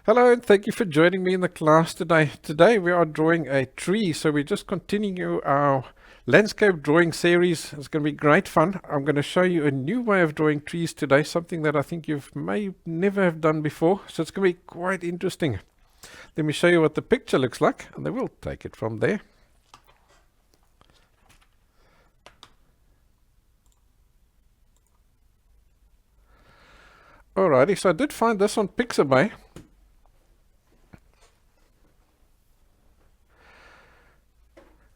Hello and thank you for joining me in the class today. Today we are drawing a tree, so we're just continuing our landscape drawing series. It's going to be great fun. I'm going to show you a new way of drawing trees today, something that I think you may never have done before, so it's going to be quite interesting. Let me show you what the picture looks like and then we'll take it from there. Alrighty, so I did find this on Pixabay.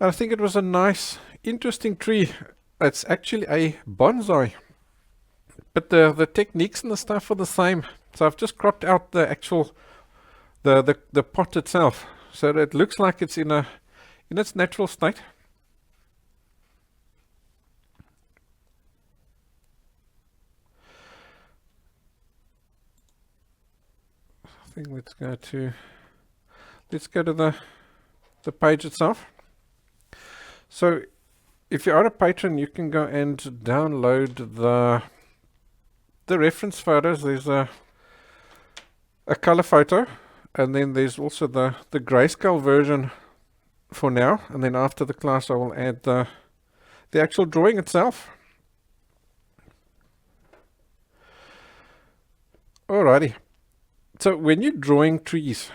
I think it was a nice, interesting tree. It's actually a bonsai, but the techniques and the stuff are the same. So I've just cropped out the actual the pot itself, so that it looks like it's in its natural state. I think let's go to the page itself. So if you are a patron, you can go and download the reference photos. There's a color photo, and then there's also the grayscale version for now, and then after the class I will add the actual drawing itself. Alrighty, so when you're drawing trees,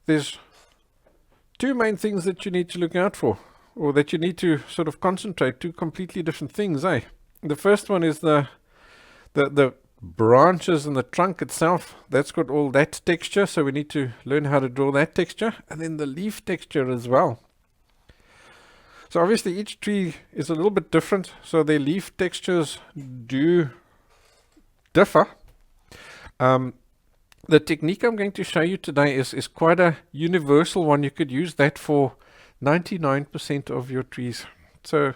there's two main things that you need to look out for, or that you need to sort of concentrate. Two completely different things, eh? The first one is the branches and the trunk itself. That's got all that texture, so we need to learn how to draw that texture, and then the leaf texture as well. So obviously each tree is a little bit different, so their leaf textures do differ. The technique I'm going to show you today is quite a universal one. You could use that for 99% of your trees. So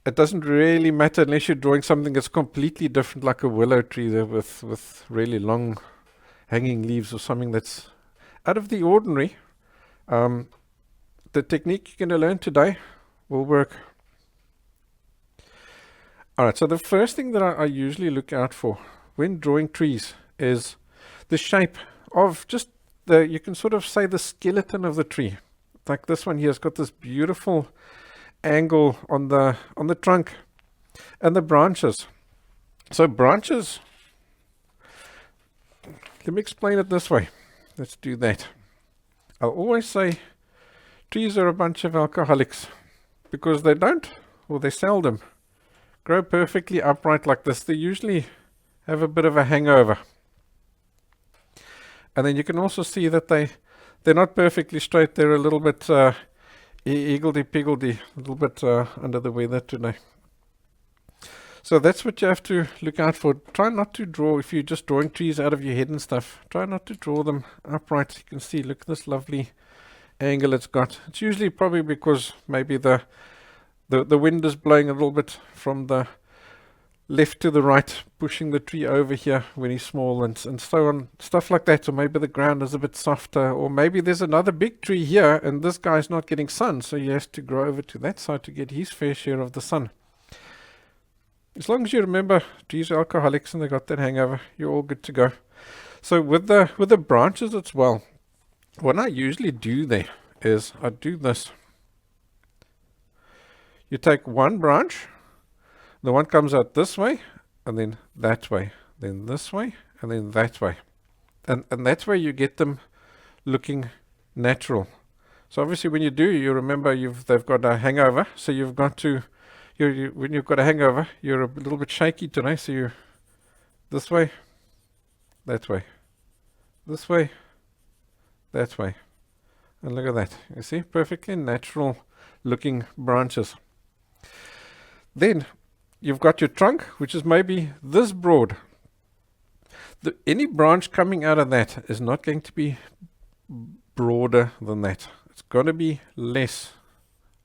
it doesn't really matter unless you're drawing something that's completely different, like a willow tree there with really long hanging leaves, or something that's out of the ordinary. The technique you're going to learn today will work. Alright, so the first thing that I usually look out for when drawing trees is the shape of just you can sort of say the skeleton of the tree. Like this one here has got this beautiful angle on the trunk and the branches. So branches, let me explain it this way. Let's do that. I'll always say trees are a bunch of alcoholics, because they don't, or they seldom, grow perfectly upright like this. They usually have a bit of a hangover. And then you can also see that they're not perfectly straight. They're a little bit higgledy-piggledy, a little bit under the weather today. So that's what you have to look out for. Try not to draw, if you're just drawing trees out of your head and stuff, try not to draw them upright. You can see, look at this lovely angle it's got. It's usually probably because maybe the wind is blowing a little bit from the left to the right, pushing the tree over here when he's small, and so on, stuff like that. Or maybe the ground is a bit softer, or maybe there's another big tree here and this guy's not getting sun, so he has to grow over to that side to get his fair share of the sun. As long as you remember trees are alcoholics and they got that hangover, you're all good to go. So with the branches as well, what I usually do there is I do this. You take one branch, the one comes out this way, and then that way, then this way, and then that way. And that's where you get them looking natural. So obviously when you do, you remember they've got a hangover, so you've got to, when you've got a hangover, you're a little bit shaky today, so you this way, that way, this way, that way. And look at that. You see, perfectly natural looking branches. Then you've got your trunk, which is maybe this broad. Any branch coming out of that is not going to be broader than that. It's going to be less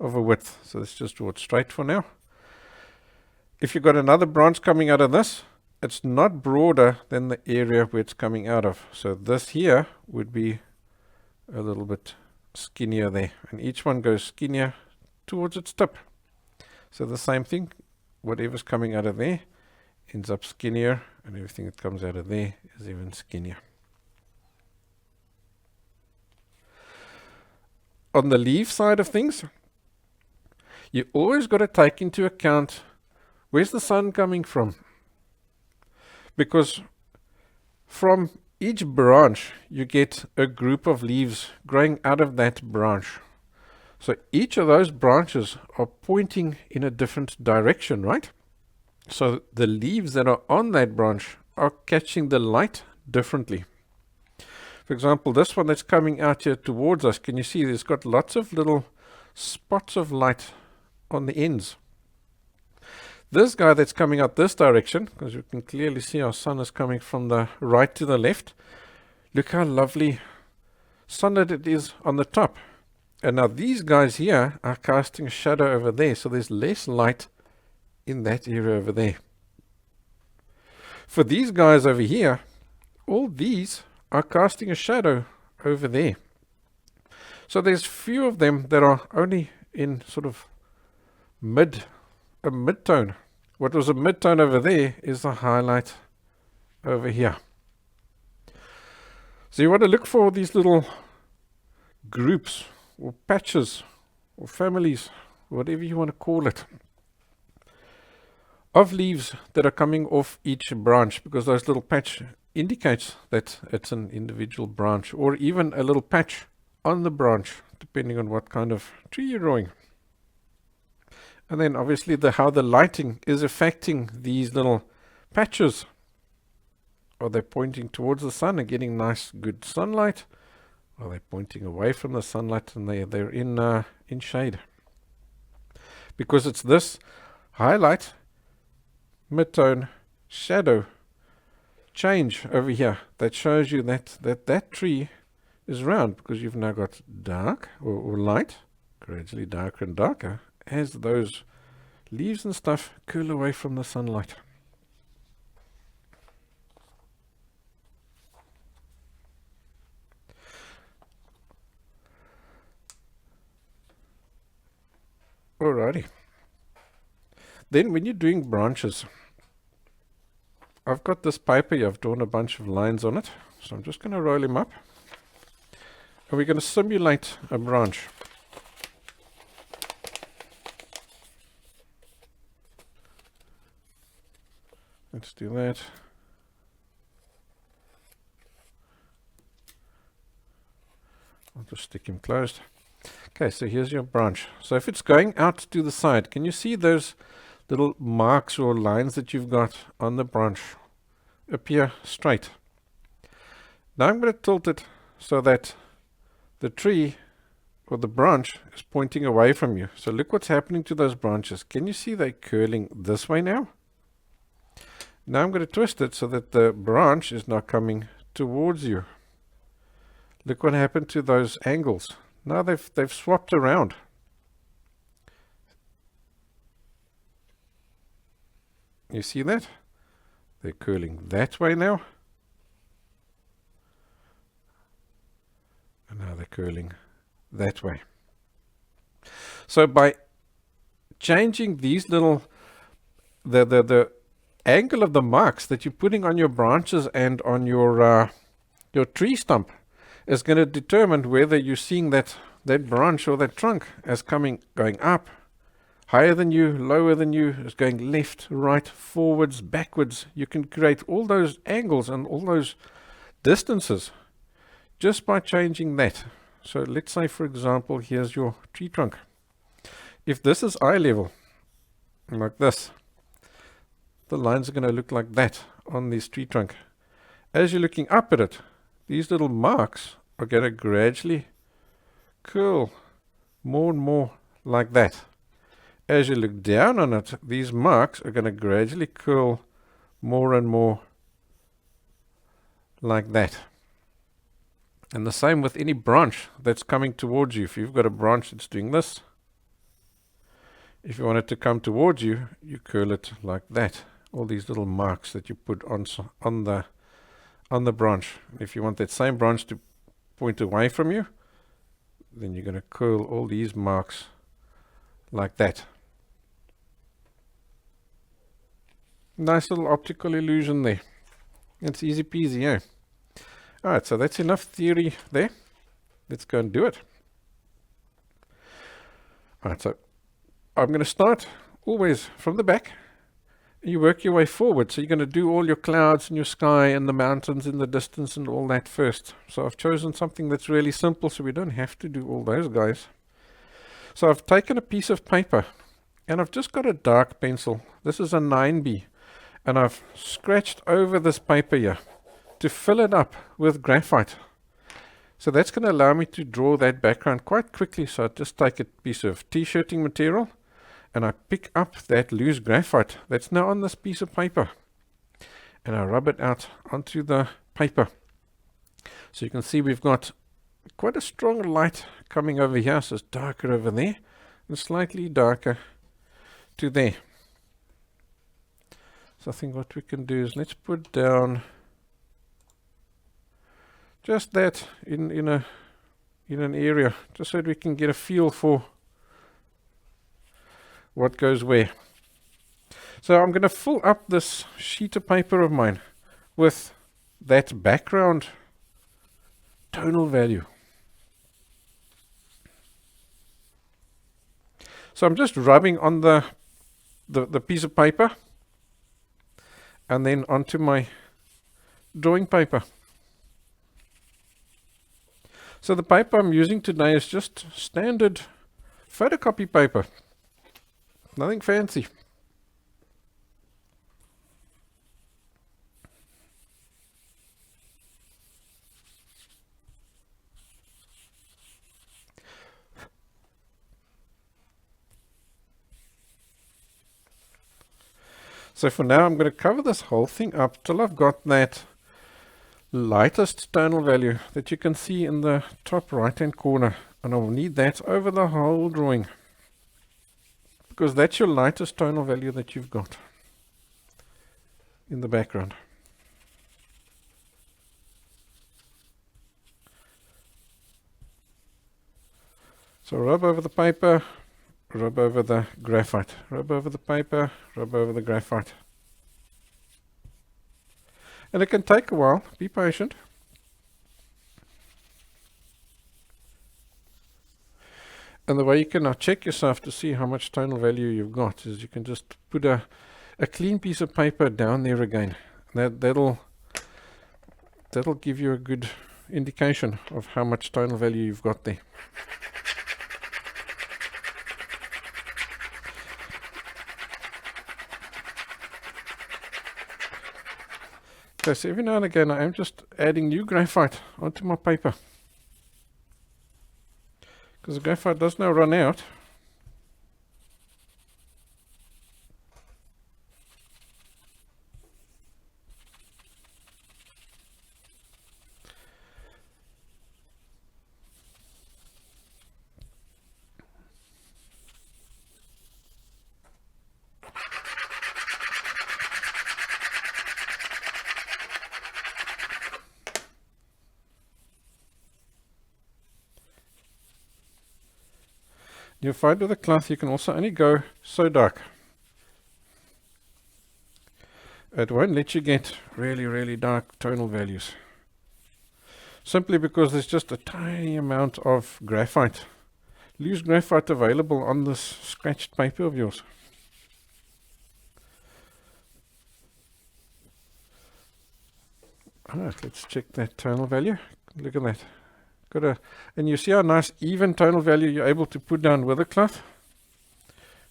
of a width. So let's just draw it straight for now. If you've got another branch coming out of this, it's not broader than the area where it's coming out of. So this here would be a little bit skinnier there. And each one goes skinnier towards its tip. So the same thing, whatever's coming out of there ends up skinnier, and everything that comes out of there is even skinnier. on the leaf side of things, you always got to take into account where's the sun coming from. Because from each branch, you get a group of leaves growing out of that branch. So each of those branches are pointing in a different direction, right? So the leaves that are on that branch are catching the light differently. For example, this one that's coming out here towards us, can you see there's got lots of little spots of light on the ends. This guy that's coming out this direction, because you can clearly see our sun is coming from the right to the left. Look how lovely sunlit it is on the top. And now these guys here are casting a shadow over there, so there's less light in that area over there. For these guys over here, all these are casting a shadow over there. So there's few of them that are only in sort of a mid-tone. What was a mid-tone over there is the highlight over here. So you want to look for these little groups or patches or families, whatever you want to call it, of leaves that are coming off each branch, because those little patch indicates that it's an individual branch, or even a little patch on the branch, depending on what kind of tree you're drawing. And then obviously how the lighting is affecting these little patches. Are they pointing towards the sun and getting nice good sunlight? Are they pointing away from the sunlight and they're in shade? Because it's this highlight, mid-tone, shadow change over here that shows you that tree is round, because you've now got dark or light, gradually darker and darker, as those leaves and stuff curl away from the sunlight. Alrighty. Then when you're doing branches, I've got this paper here, I've drawn a bunch of lines on it, so I'm just going to roll him up. And we're going to simulate a branch. Let's do that. I'll just stick him closed. Okay, so here's your branch. So if it's going out to the side, can you see those little marks or lines that you've got on the branch appear straight? Now I'm going to tilt it so that the tree or the branch is pointing away from you. So look what's happening to those branches. Can you see they're curling this way now? Now I'm going to twist it so that the branch is now coming towards you. Look what happened to those angles. Now they've swapped around. You see that? They're curling that way now. And now they're curling that way. So by changing these little, the angle of the marks that you're putting on your branches and on your tree stump is going to determine whether you're seeing that branch or that trunk as going up, higher than you, lower than you, is going left, right, forwards, backwards. You can create all those angles and all those distances just by changing that. So let's say, for example, here's your tree trunk. If this is eye level, like this, the lines are going to look like that on this tree trunk. As you're looking up at it, these little marks are going to gradually curl more and more like that. As you look down on it, these marks are going to gradually curl more and more like that. And the same with any branch that's coming towards you. If you've got a branch that's doing this, if you want it to come towards you, you curl it like that. All these little marks that you put on the branch. If you want that same branch to point away from you, then you're going to curl all these marks like that. Nice little optical illusion there. It's easy peasy, eh? Alright, so that's enough theory there. Let's go and do it. Alright, so I'm going to start always from the back. You work your way forward. So you're going to do all your clouds and your sky and the mountains in the distance and all that first. So I've chosen something that's really simple so we don't have to do all those guys. So I've taken a piece of paper and I've just got a dark pencil. This is a 9B. And I've scratched over this paper here to fill it up with graphite. So that's going to allow me to draw that background quite quickly. So I just take a piece of t-shirting material and I pick up that loose graphite that's now on this piece of paper. And I rub it out onto the paper. So you can see we've got quite a strong light coming over here. So it's darker over there and slightly darker to there. So I think what we can do is let's put down just that in an area, just so that we can get a feel for what goes where. So I'm going to fill up this sheet of paper of mine with that background tonal value. So I'm just rubbing on the piece of paper and then onto my drawing paper. So the paper I'm using today is just standard photocopy paper. Nothing fancy. So for now I'm going to cover this whole thing up till I've got that lightest tonal value that you can see in the top right hand corner, and I'll need that over the whole drawing because that's your lightest tonal value that you've got in the background. So rub over the paper, rub over the graphite, rub over the paper, rub over the graphite. And it can take a while, be patient. And the way you can now check yourself to see how much tonal value you've got is you can just put a clean piece of paper down there again. That'll give you a good indication of how much tonal value you've got there. Okay, so every now and again I am just adding new graphite onto my paper because the graphite does now run out. You'll find with a cloth you can also only go so dark. It won't let you get really, really dark tonal values. Simply because there's just a tiny amount of graphite, loose graphite available on this scratched paper of yours. Alright, let's check that tonal value. Look at that. And you see how nice even tonal value you're able to put down with a cloth.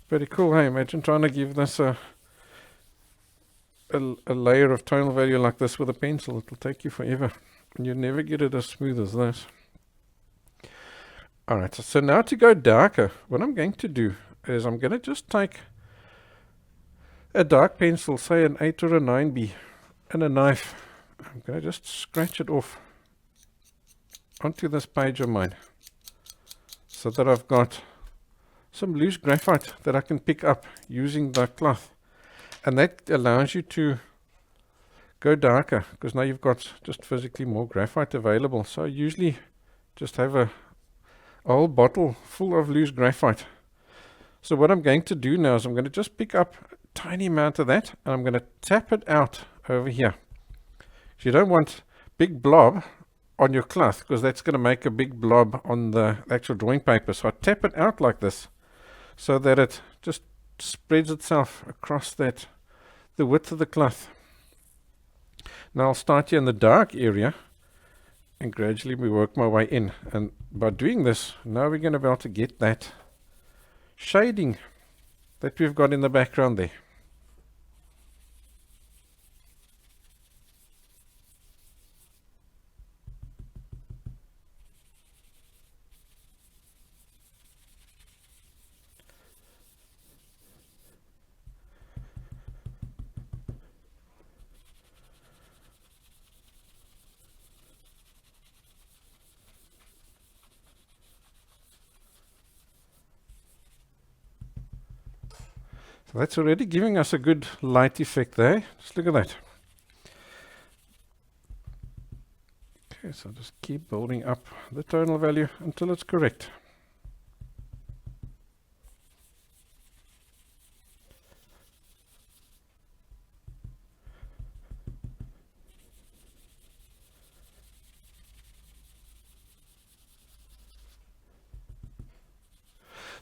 Pretty cool, hey? Imagine trying to give this a layer of tonal value like this with a pencil. It'll take you forever, and you'll never get it as smooth as this. Alright, so now to go darker, what I'm going to do is I'm going to just take a dark pencil, say an 8 or a 9B, and a knife. I'm going to just scratch it off onto this page of mine so that I've got some loose graphite that I can pick up using the cloth, and that allows you to go darker because now you've got just physically more graphite available. So I usually just have a whole bottle full of loose graphite. So what I'm going to do now is I'm going to just pick up a tiny amount of that and I'm going to tap it out over here. So you don't want big blob on your cloth because that's going to make a big blob on the actual drawing paper. So I tap it out like this so that it just spreads itself across the width of the cloth. Now I'll start here in the dark area and gradually we work my way in. And by doing this, now we're going to be able to get that shading that we've got in the background there. So that's already giving us a good light effect there. Just look at that. Okay, so just keep building up the tonal value until it's correct.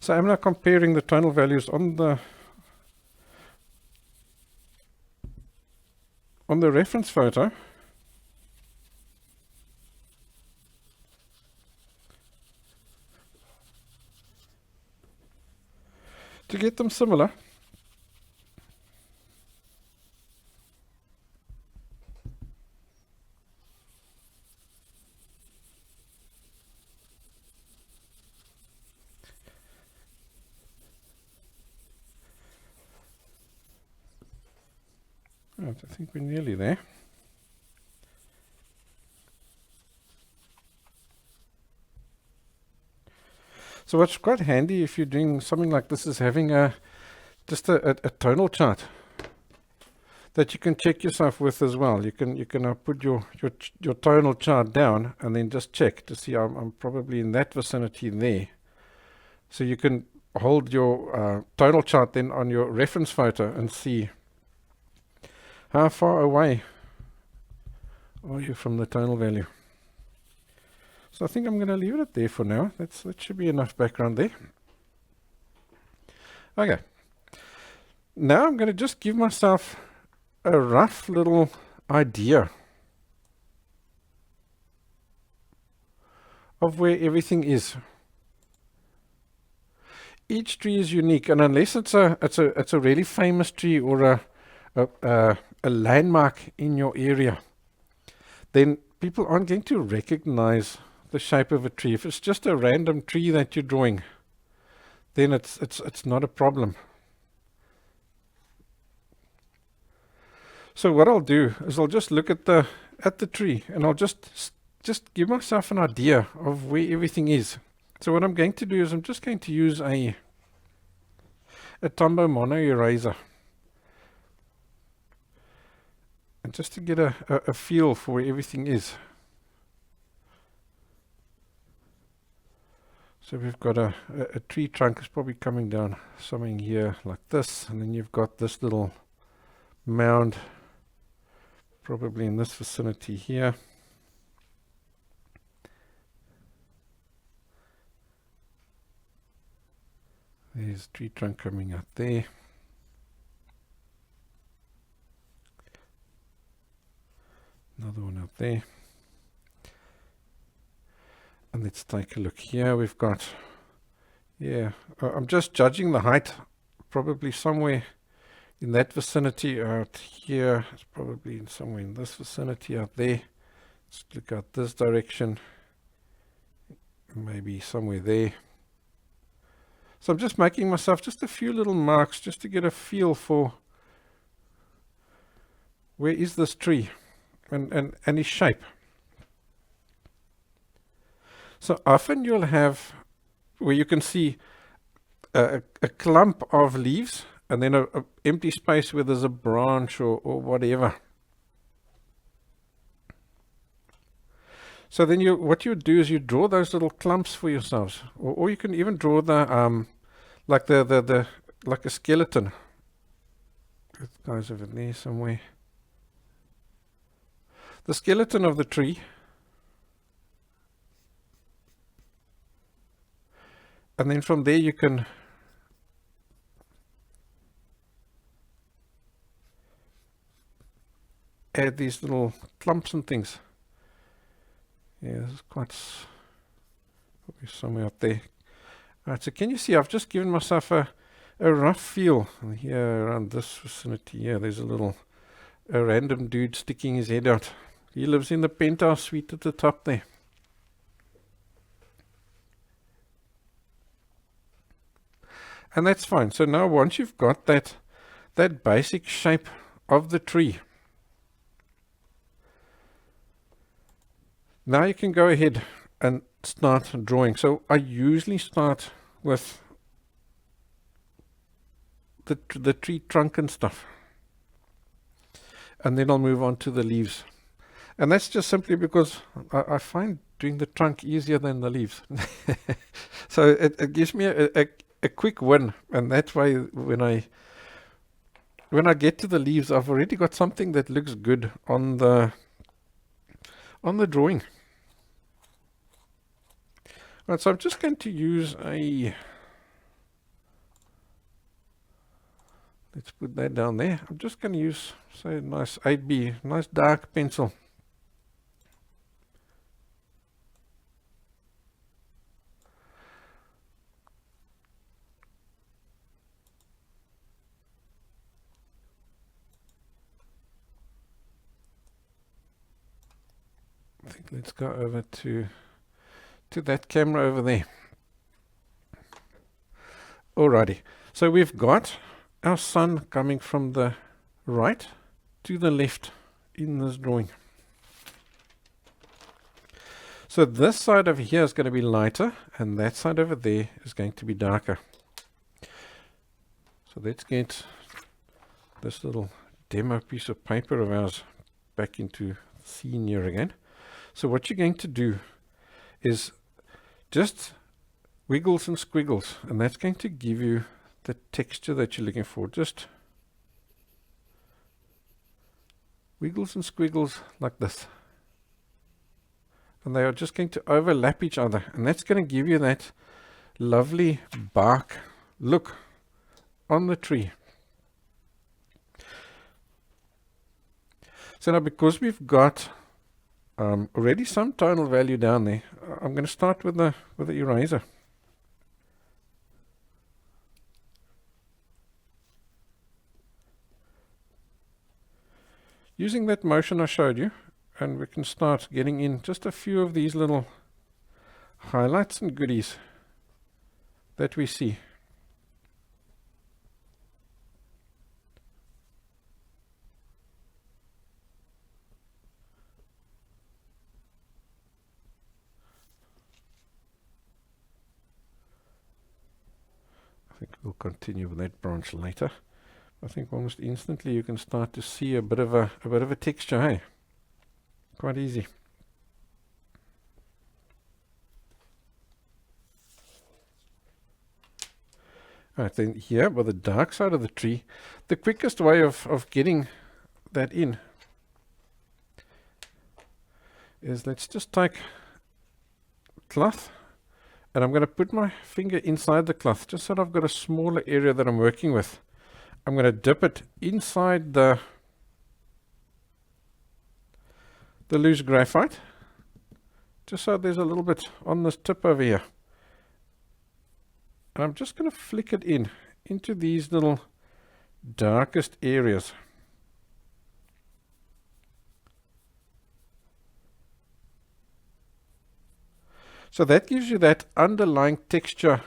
So I'm now comparing the tonal values on the reference photo to get them similar. Right, I think we're nearly there. So what's quite handy if you're doing something like this is having just a tonal chart that you can check yourself with as well. You can put your tonal chart down and then just check to see I'm probably in that vicinity there. So you can hold your tonal chart then on your reference photo and see how far away are you from the tonal value. So I think I'm going to leave it there for now. That should be enough background there. Okay. Now I'm going to just give myself a rough little idea of where everything is. Each tree is unique, and unless it's a really famous tree or a landmark in your area, then people aren't going to recognize the shape of a tree. If it's just a random tree that you're drawing, then it's not a problem. So what I'll do is I'll just look at the tree and I'll just give myself an idea of where everything is. So what I'm going to do is I'm just going to use a Tombow Mono eraser, and just to get a feel for where everything is. So we've got a tree trunk is probably coming down something here like this, and then you've got this little mound probably in this vicinity here. There's a tree trunk coming out there. Another one out there. And let's take a look here. We've got, I'm just judging the height, probably somewhere in that vicinity out here. It's probably somewhere in this vicinity out there. Let's look out this direction. Maybe somewhere there. So I'm just making myself just a few little marks just to get a feel for where is this tree and its shape. So often you'll have where you can see a clump of leaves and then a empty space where there's a branch or whatever. So then what you do is you draw those little clumps for yourselves, or you can even draw the like like a skeleton. It goes over there somewhere. The skeleton of the tree. And then from there you can add these little clumps and things. Yeah, this is quite probably somewhere up there. Alright, so can you see I've just given myself a rough feel. And here around this vicinity here, there's a random dude sticking his head out. He lives in the penthouse suite at the top there. And that's fine. So now once you've got that basic shape of the tree, now you can go ahead and start drawing. So I usually start with the tree trunk and stuff, and then I'll move on to the leaves. And that's just simply because I find doing the trunk easier than the leaves. So it gives me a quick win, and that's why when I get to the leaves, I've already got something that looks good on the drawing. Right, so I'm just going to use let's put that down there. I'm just going to use, say, a nice 8B, nice dark pencil. I think let's go over to that camera over there. Alrighty, so we've got our sun coming from the right to the left in this drawing. So this side over here is going to be lighter, and that side over there is going to be darker. So let's get this little demo piece of paper of ours back into scene here again. So what you're going to do is just wiggles and squiggles, and that's going to give you the texture that you're looking for. Just wiggles and squiggles like this, and they are just going to overlap each other, and that's going to give you that lovely bark look on the tree. So now, because we've got already some tonal value down there, I'm going to start with the eraser. Using that motion I showed you, and we can start getting in just a few of these little highlights and goodies that we see. I think we'll continue with that branch later. I think almost instantly you can start to see a bit of a texture, hey? Quite easy. Alright, then here by the dark side of the tree, the quickest way of getting that in is, let's just take cloth, and I'm going to put my finger inside the cloth just so that I've got a smaller area that I'm working with. I'm going to dip it inside the loose graphite, just so there's a little bit on this tip over here. And I'm just going to flick it into these little darkest areas. So that gives you that underlying texture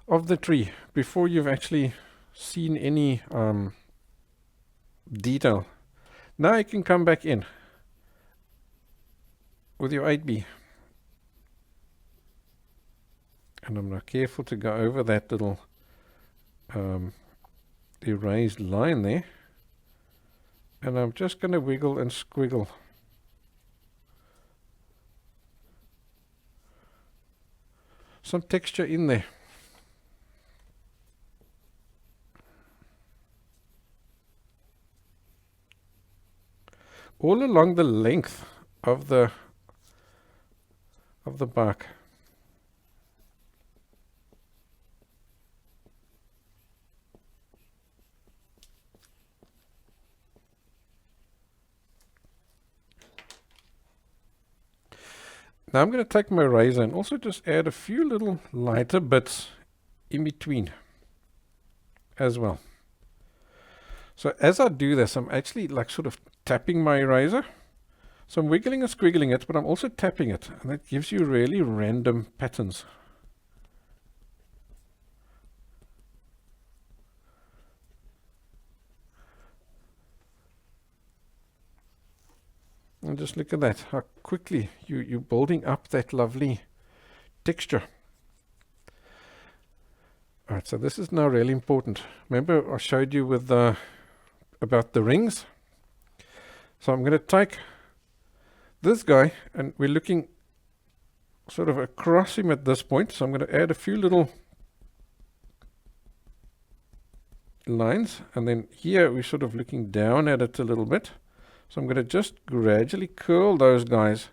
of the tree before you've actually seen any detail. Now you can come back in with your 8B, and I'm now careful to go over that little erased line there, and I'm just going to wiggle and squiggle. Some texture in there. All along the length of the bark. Now I'm going to take my razor and also just add a few little lighter bits in between as well. So as I do this, I'm actually like sort of tapping my razor. So I'm wiggling and squiggling it, but I'm also tapping it, and that gives you really random patterns. And just look at that, how quickly you're building up that lovely texture. Alright, so this is now really important. Remember I showed you with about the rings? So I'm going to take this guy, and we're looking sort of across him at this point. So I'm going to add a few little lines, and then here we're sort of looking down at it a little bit. So I'm going to just gradually curl those guys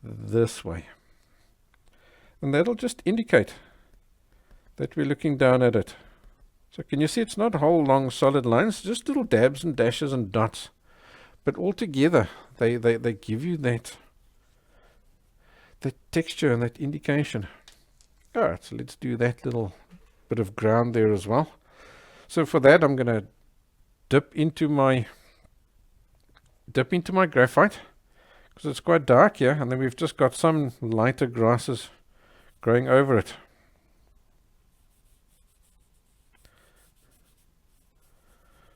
this way. And that'll just indicate that we're looking down at it. So can you see it's not whole long solid lines, just little dabs and dashes and dots. But altogether, they give you that texture and that indication. Alright, so let's do that little bit of ground there as well. So for that, I'm going to dip into my graphite, because it's quite dark here, and then we've just got some lighter grasses growing over it.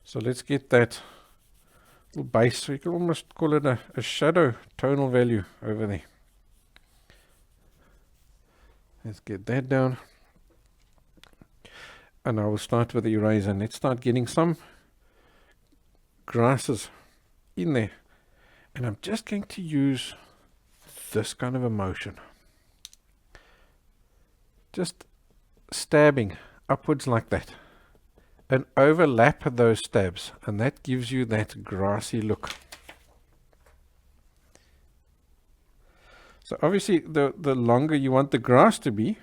So let's get that little base, so you can almost call it a shadow tonal value over there. Let's get that down. And I will start with the eraser, and let's start getting some grasses in there. And I'm just going to use this kind of a motion. Just stabbing upwards like that. And overlap those stabs, and that gives you that grassy look. So obviously the longer you want the grass to be,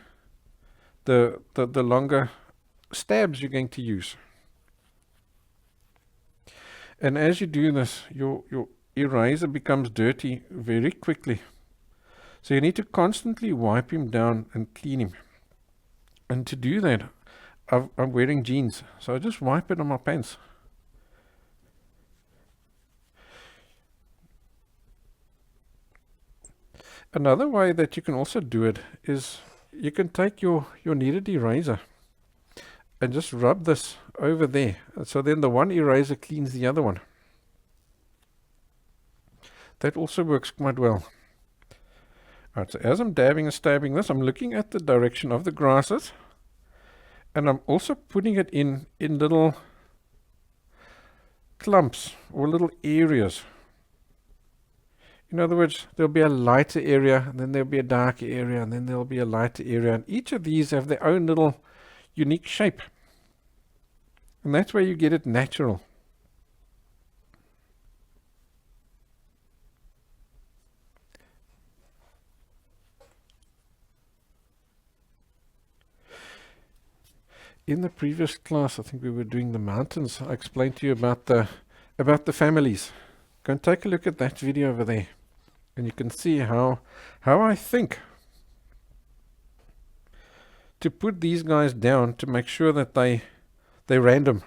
the longer stabs you're going to use. And as you do this, your eraser becomes dirty very quickly. So you need to constantly wipe him down and clean him. And to do that, I'm wearing jeans, so I just wipe it on my pants. Another way that you can also do it is you can take your kneaded eraser and just rub this over there. So then the one eraser cleans the other one. That also works quite well. Alright, so as I'm dabbing and stabbing this, I'm looking at the direction of the grasses. And I'm also putting it in little clumps or little areas. In other words, there'll be a lighter area, and then there'll be a darker area, and then there'll be a lighter area. And each of these have their own little unique shape. And that's where you get it natural. In the previous class, I think we were doing the mountains. I explained to you about the families. Go and take a look at that video over there, and you can see how I think to put these guys down to make sure that they're random.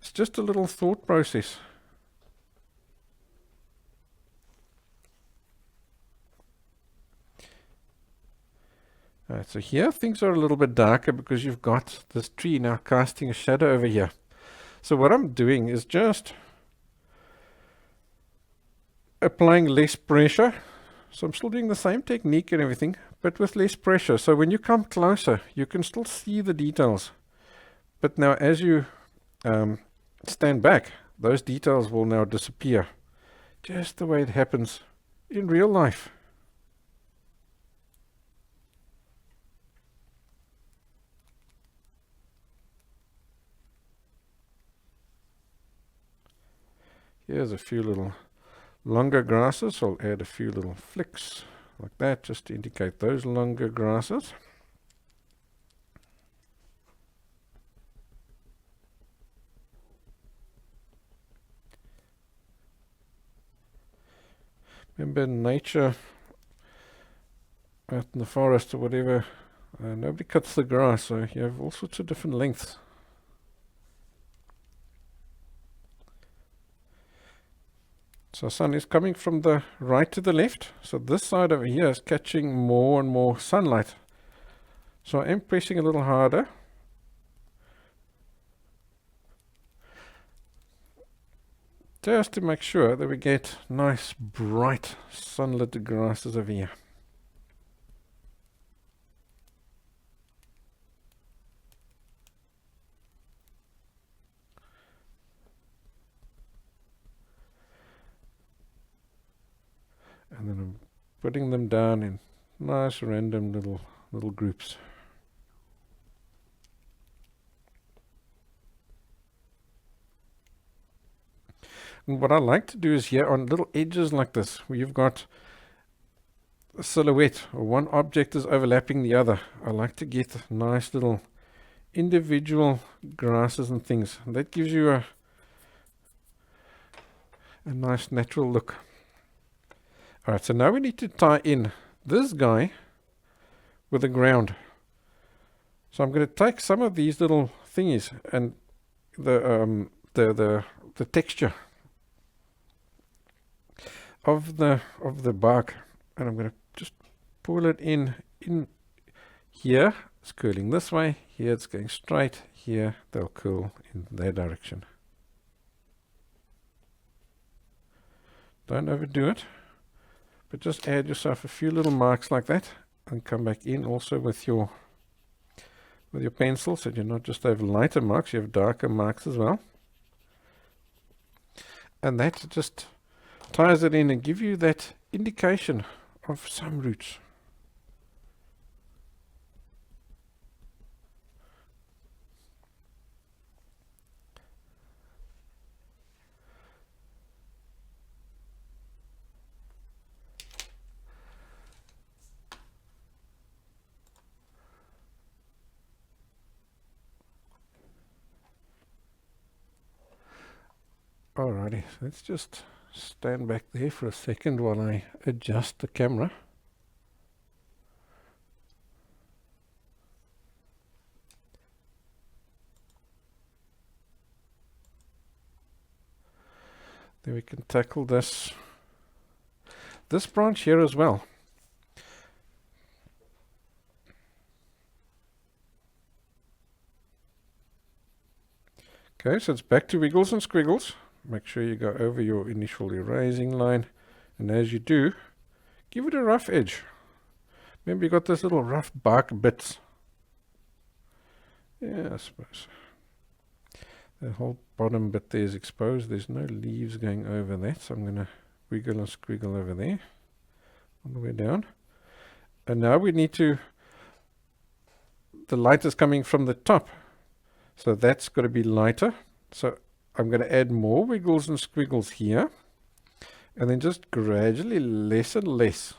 It's just a little thought process. Alright, so here things are a little bit darker because you've got this tree now casting a shadow over here. So what I'm doing is just applying less pressure. So I'm still doing the same technique and everything, but with less pressure. So when you come closer, you can still see the details. But now as you stand back, those details will now disappear. Just the way it happens in real life. Here's a few little longer grasses. I'll add a few little flicks like that just to indicate those longer grasses. Remember, nature out in the forest or whatever, nobody cuts the grass, so you have all sorts of different lengths. So sun is coming from the right to the left, so this side over here is catching more and more sunlight. So I am pressing a little harder. Just to make sure that we get nice bright sunlit grasses over here. And then I'm putting them down in nice random little groups. And what I like to do is here on little edges like this, where you've got a silhouette or one object is overlapping the other, I like to get nice little individual grasses and things. And that gives you a nice natural look. Alright, so now we need to tie in this guy with the ground. So I'm going to take some of these little thingies and the texture of the bark, and I'm going to just pull it in here. It's curling this way, here it's going straight, here they'll curl in their direction. Don't overdo it, but just add yourself a few little marks like that, and come back in also with your pencil, so you not just have lighter marks, you have darker marks as well. And that just ties it in and give you that indication of some roots. Alrighty, let's just stand back there for a second while I adjust the camera. Then we can tackle this branch here as well. Okay, so it's back to wiggles and squiggles. Make sure you go over your initial erasing line, and as you do, give it a rough edge. Remember, you got those little rough bark bits. Yeah, I suppose. The whole bottom bit there is exposed. There's no leaves going over that, so I'm going to wiggle and squiggle over there, all the way down. And now we need to, the light is coming from the top, so that's got to be lighter. So I'm going to add more wiggles and squiggles here, and then just gradually less and less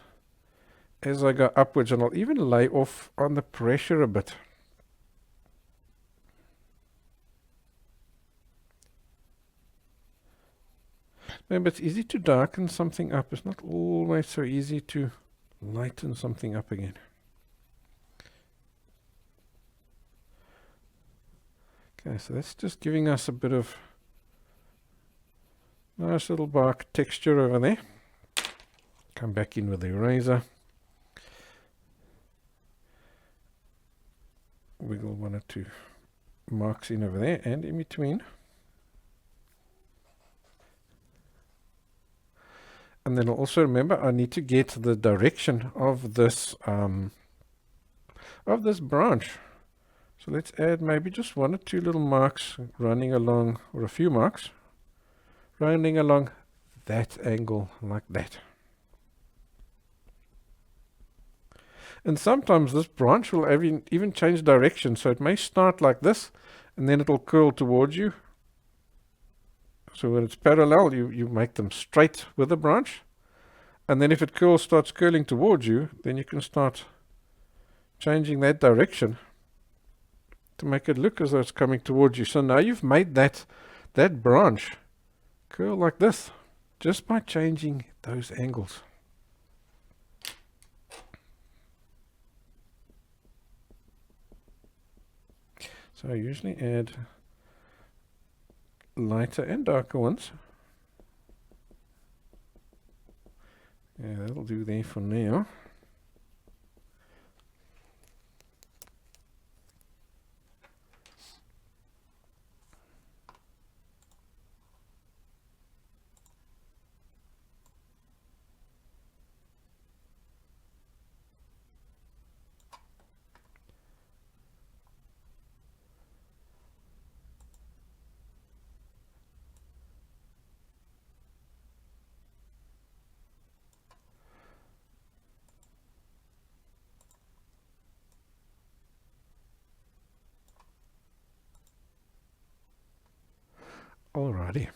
as I go upwards, and I'll even lay off on the pressure a bit. Remember, it's easy to darken something up. It's not always so easy to lighten something up again. Okay, so that's just giving us a bit of nice little bark texture over there. Come back in with the eraser. Wiggle one or two marks in over there and in between. And then also remember, I need to get the direction of this branch. So let's add maybe just one or two little marks running along, or a few marks running along that angle like that. And sometimes this branch will even change direction, so it may start like this and then it'll curl towards you. So when it's parallel, you make them straight with the branch, and then if it starts curling towards you, then you can start changing that direction to make it look as though it's coming towards you. So now you've made that branch curl like this just by changing those angles. So I usually add lighter and darker ones. Yeah, that'll do there for now. Alrighty.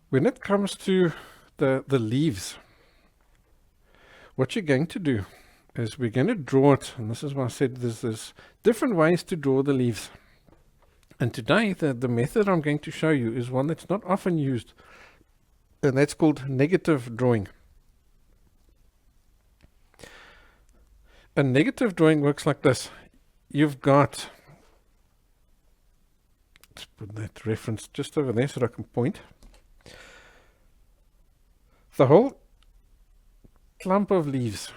When it comes to the leaves, what you're going to do is we're going to draw it, and this is why I said there's different ways to draw the leaves. And today, the method I'm going to show you is one that's not often used, and that's called negative drawing. A negative drawing works like this. You've got, let's put that reference just over there so that I can point. The whole clump of leaves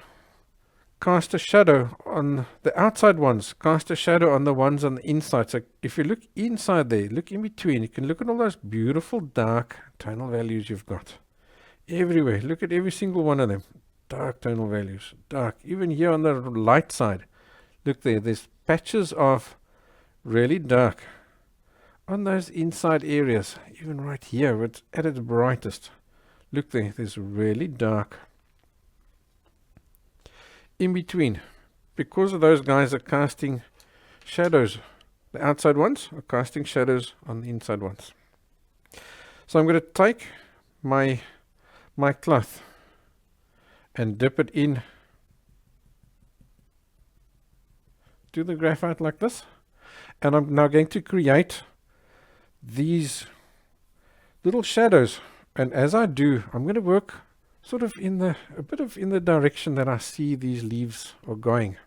cast a shadow on the outside ones, cast a shadow on the ones on the inside. So if you look inside there, look in between, you can look at all those beautiful dark tonal values you've got everywhere. Look at every single one of them. Dark tonal values, dark. Even here on the light side, look there, there's patches of really dark on those inside areas. Even right here, where it's at its brightest. Look there, there's really dark. In between, because of those guys are casting shadows, the outside ones are casting shadows on the inside ones. So I'm going to take my cloth and dip it in to the graphite like this, and I'm now going to create these little shadows. And as I do, I'm going to work sort of in the direction that I see these leaves are going.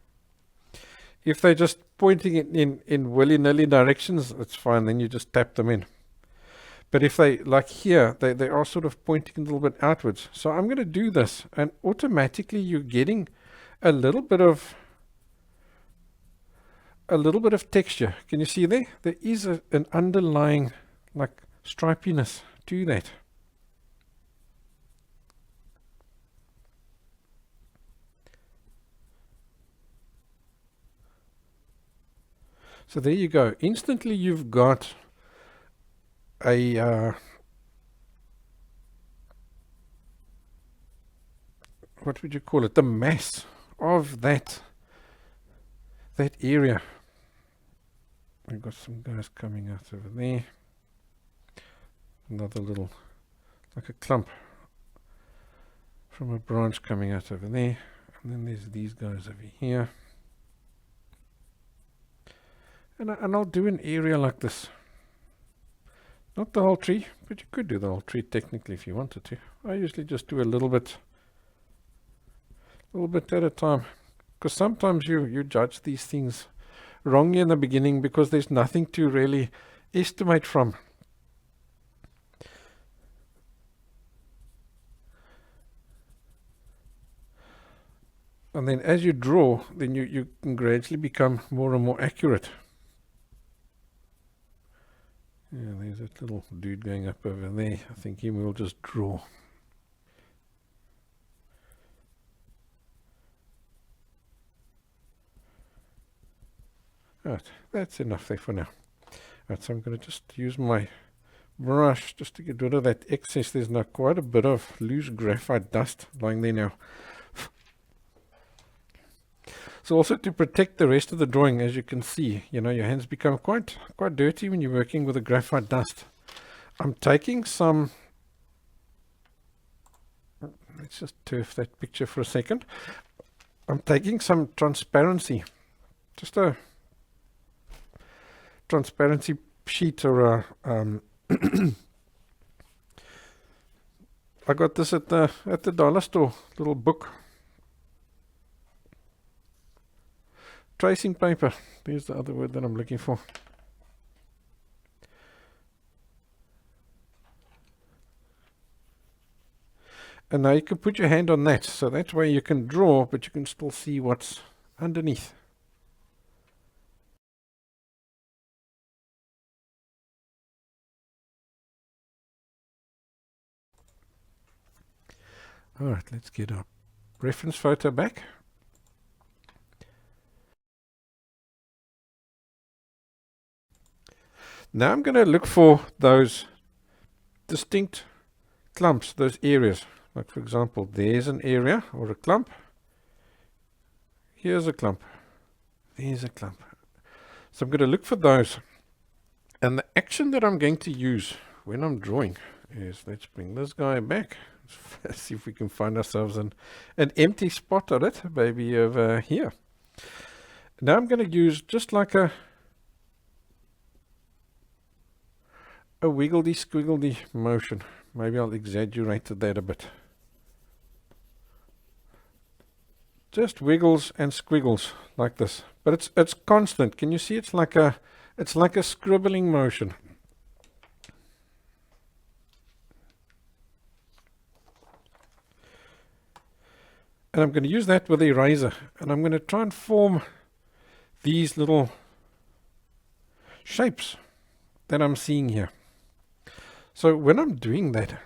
If they're just pointing in willy-nilly directions, it's fine, then you just tap them in. But if they, like here, they are sort of pointing a little bit outwards. So I'm going to do this, and automatically you're getting a little bit of texture. Can you see there? There is an underlying like stripiness to that. So there you go. Instantly you've got a what would you call it? The mass of that area. We've got some guys coming out over there. Another little, like a clump from a branch coming out over there. And then there's these guys over here. And I'll do an area like this. Not the whole tree, but you could do the whole tree technically if you wanted to. I usually just do a little bit at a time. Because sometimes you judge these things wrongly in the beginning because there's nothing to really estimate from. And then as you draw, then you can gradually become more and more accurate. Yeah, there's that little dude going up over there. I think him will just draw. Right, that's enough there for now. Right, so I'm going to just use my brush just to get rid of that excess. There's now quite a bit of loose graphite dust lying there now. So also to protect the rest of the drawing, as you can see, you know, your hands become quite dirty when you're working with the graphite dust. I'm taking some, let's just turf that picture for a second. I'm taking some transparency, just a transparency sheet or a, I got this at the dollar store, little book. tracing paper. There's the other word that I'm looking for. And now you can put your hand on that, so that way you can draw, but you can still see what's underneath. Alright, let's get our reference photo back. Now I'm going to look for those distinct clumps, those areas. Like for example, there's an area or a clump. Here's a clump. There's a clump. So I'm going to look for those. And the action that I'm going to use when I'm drawing is, let's bring this guy back. Let's see if we can find ourselves an empty spot on it, maybe over here. Now I'm going to use just like a wiggledy squiggledy motion. Maybe I'll exaggerate that a bit. Just wiggles and squiggles like this, but it's constant. Can you see? It's like a scribbling motion. And I'm going to use that with the eraser, and I'm going to try and form these little shapes that I'm seeing here. So when I'm doing that,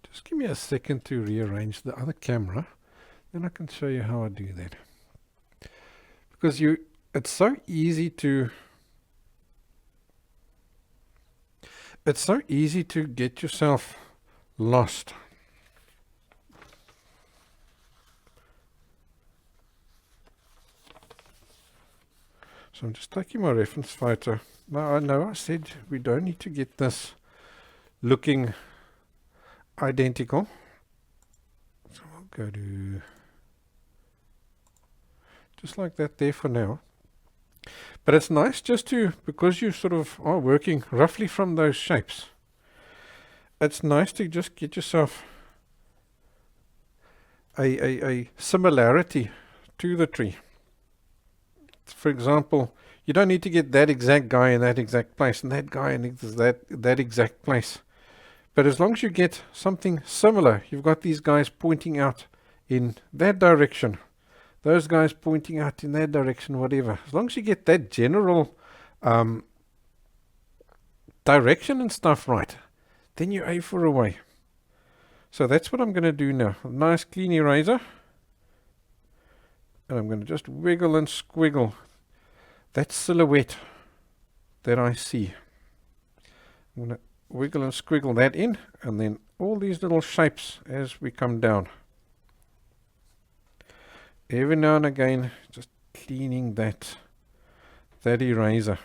just give me a second to rearrange the other camera, then I can show you how I do that. Because it's so easy to get yourself lost. So I'm just taking my reference photo. Now I know I said we don't need to get this looking identical. So I'll go to just like that there for now. But it's nice just to, because you sort of are working roughly from those shapes, it's nice to just get yourself a similarity to the tree. For example, you don't need to get that exact guy in that exact place and that guy in that exact place. But as long as you get something similar, you've got these guys pointing out in that direction, those guys pointing out in that direction, whatever. As long as you get that general direction and stuff right, then you're A for a way. So that's what I'm going to do now. A nice clean eraser. And I'm going to just wiggle and squiggle that silhouette that I see. I'm going to wiggle and squiggle that in, and then all these little shapes as we come down. Every now and again, just cleaning that eraser.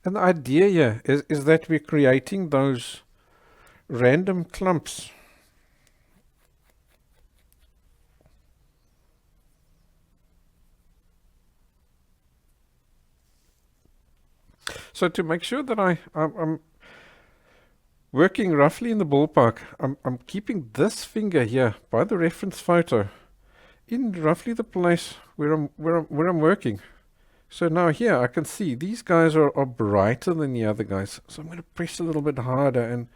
And the idea here is that we're creating those random clumps. So to make sure that I'm working roughly in the ballpark, I'm keeping this finger here by the reference photo in roughly the place where I'm working. So now here I can see these guys are brighter than the other guys. So I'm going to press a little bit harder and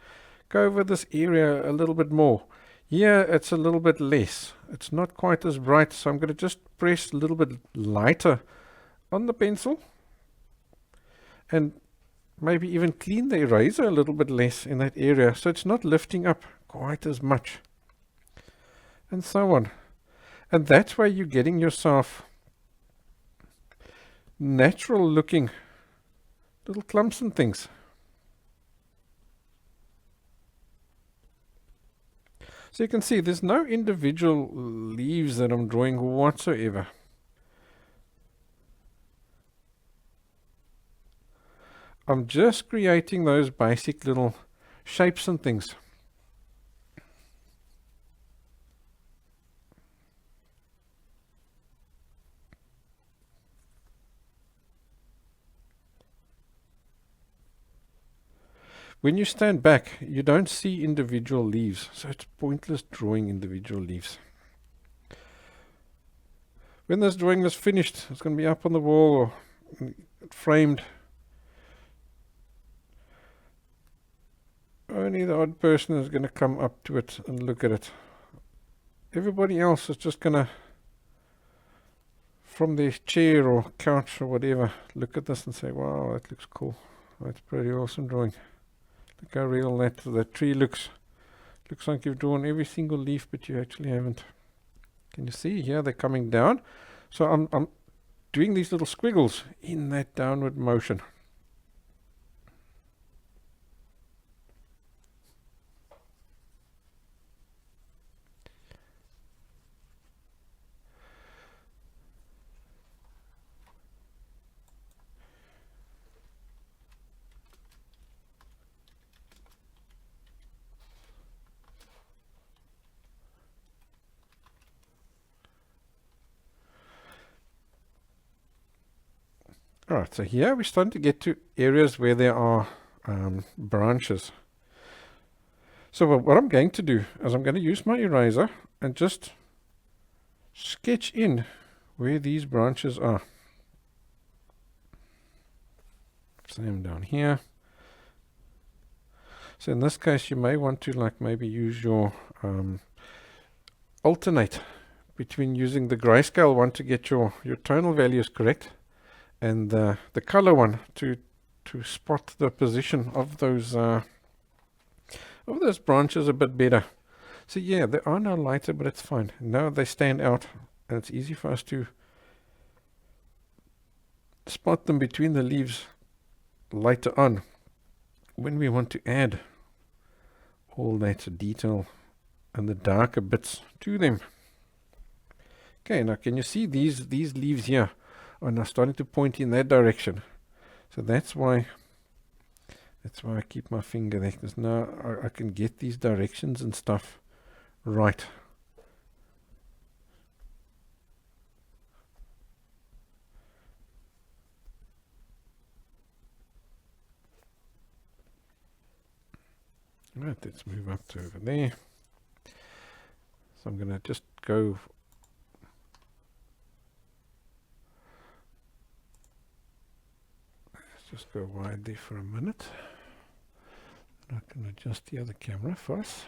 go over this area a little bit more. Here it's a little bit less. It's not quite as bright, so I'm going to just press a little bit lighter on the pencil. And maybe even clean the eraser a little bit less in that area, so it's not lifting up quite as much. And so on. And that's where you're getting yourself natural looking little clumps and things. So you can see there's no individual leaves that I'm drawing whatsoever. I'm just creating those basic little shapes and things. When you stand back, you don't see individual leaves, so it's pointless drawing individual leaves. When this drawing is finished, it's going to be up on the wall or framed. Only the odd person is going to come up to it and look at it. Everybody else is just going to, from their chair or couch or whatever, look at this and say, wow, that looks cool. That's pretty awesome drawing. Look how real that tree looks. Looks like you've drawn every single leaf, but you actually haven't. Can you see here? They're coming down. So I'm doing these little squiggles in that downward motion. Alright, so here we're starting to get to areas where there are branches. So what I'm going to do is I'm going to use my eraser and just sketch in where these branches are. Same down here. So in this case you may want to maybe use your alternate between using the grayscale one to get your tonal values correct and the color one to spot the position of those branches a bit better. So yeah, they are now lighter, but it's fine. Now they stand out, and it's easy for us to spot them between the leaves later on when we want to add all that detail and the darker bits to them. Okay, now can you see these leaves here are now starting to point in that direction. So that's why I keep my finger there, because now I can get these directions and stuff right. Right, let's move up to over there. So I'm going to just go just go wide there for a minute. And I can adjust the other camera for us.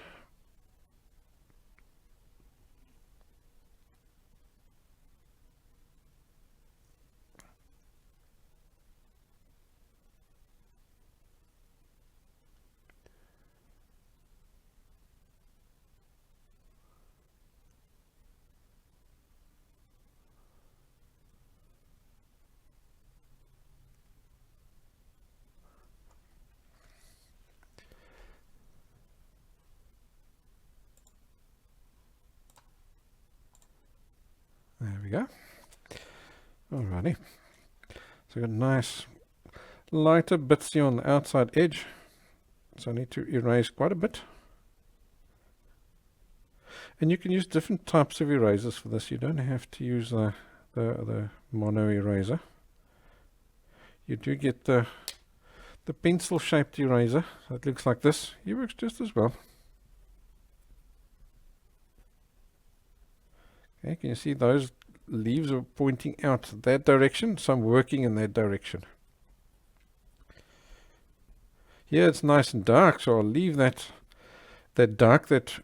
There we go. Alrighty. So I've got nice lighter bits here on the outside edge. So I need to erase quite a bit. And you can use different types of erasers for this. You don't have to use the mono eraser. You do get the pencil shaped eraser. So it looks like this. It works just as well. Okay, can you see those leaves are pointing out that direction? So I'm working in that direction. Here it's nice and dark, so I'll leave that dark that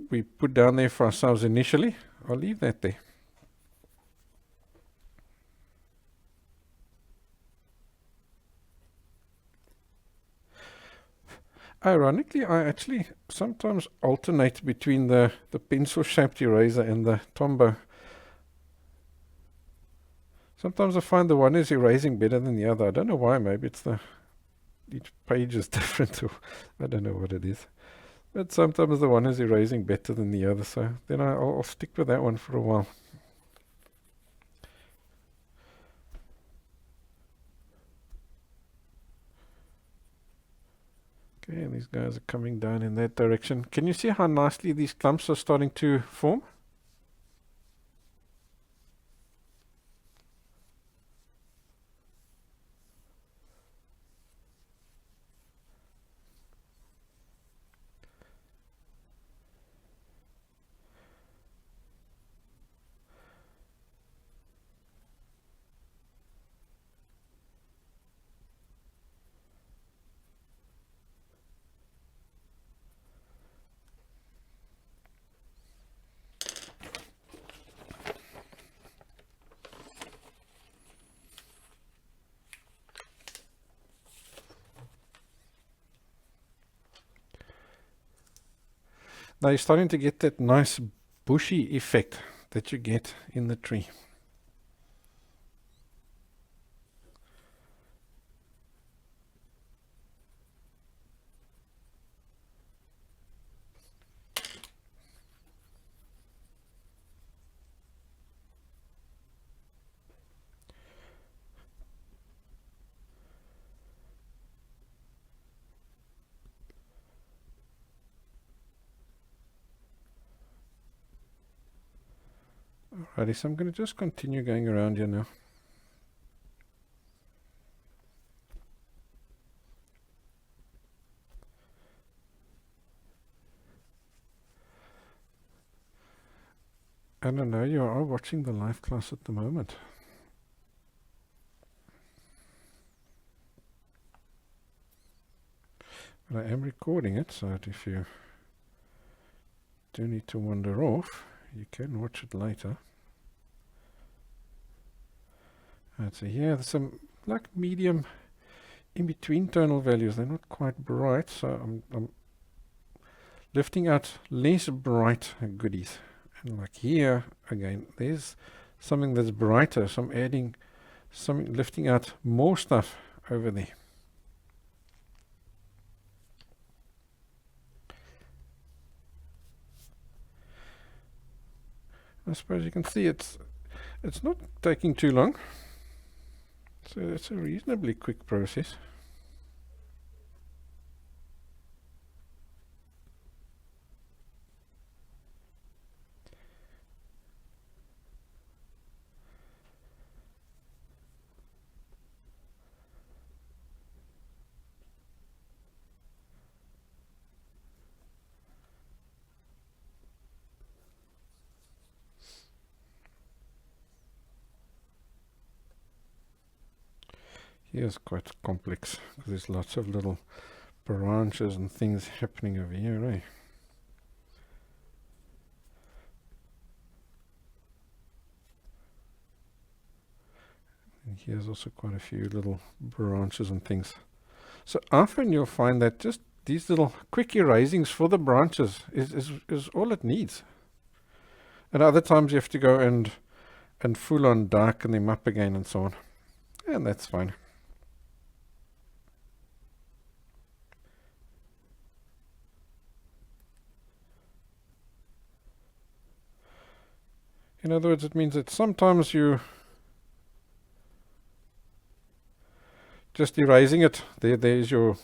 we put down there for ourselves initially. I'll leave that there. Ironically, I actually sometimes alternate between the pencil-shaped eraser and the Tombow. Sometimes I find the one is erasing better than the other. I don't know why. Maybe it's each page is different, or I don't know what it is. But sometimes the one is erasing better than the other, so then I'll stick with that one for a while. Okay, and these guys are coming down in that direction. Can you see how nicely these clumps are starting to form? Now you're starting to get that nice bushy effect that you get in the tree. Alrighty, so I'm going to just continue going around here now. And I know you are watching the live class at the moment. But I am recording it, so that if you do need to wander off, you can watch it later. Right, so here there's some like medium in between tonal values. They're not quite bright, so I'm lifting out less bright goodies. And like here again, there's something that's brighter, so I'm adding something, lifting out more stuff over there. I suppose you can see it's not taking too long. So it's a reasonably quick process. Here's quite complex because there's lots of little branches and things happening over here, eh? And here's also quite a few little branches and things. So often you'll find that just these little quick erasings for the branches is all it needs. And other times you have to go and full on darken them up again and so on. And that's fine. In other words, it means that sometimes you just erasing it. There's your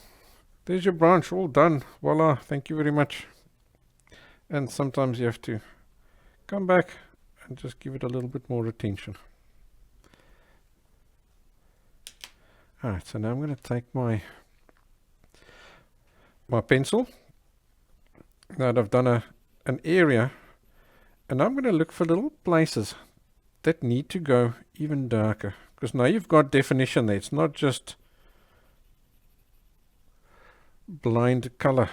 branch all done. Voila, thank you very much. And sometimes you have to come back and just give it a little bit more attention. Alright, so now I'm going to take my pencil. Now that I've done an area, and I'm going to look for little places that need to go even darker. Because now you've got definition there. It's not just blind color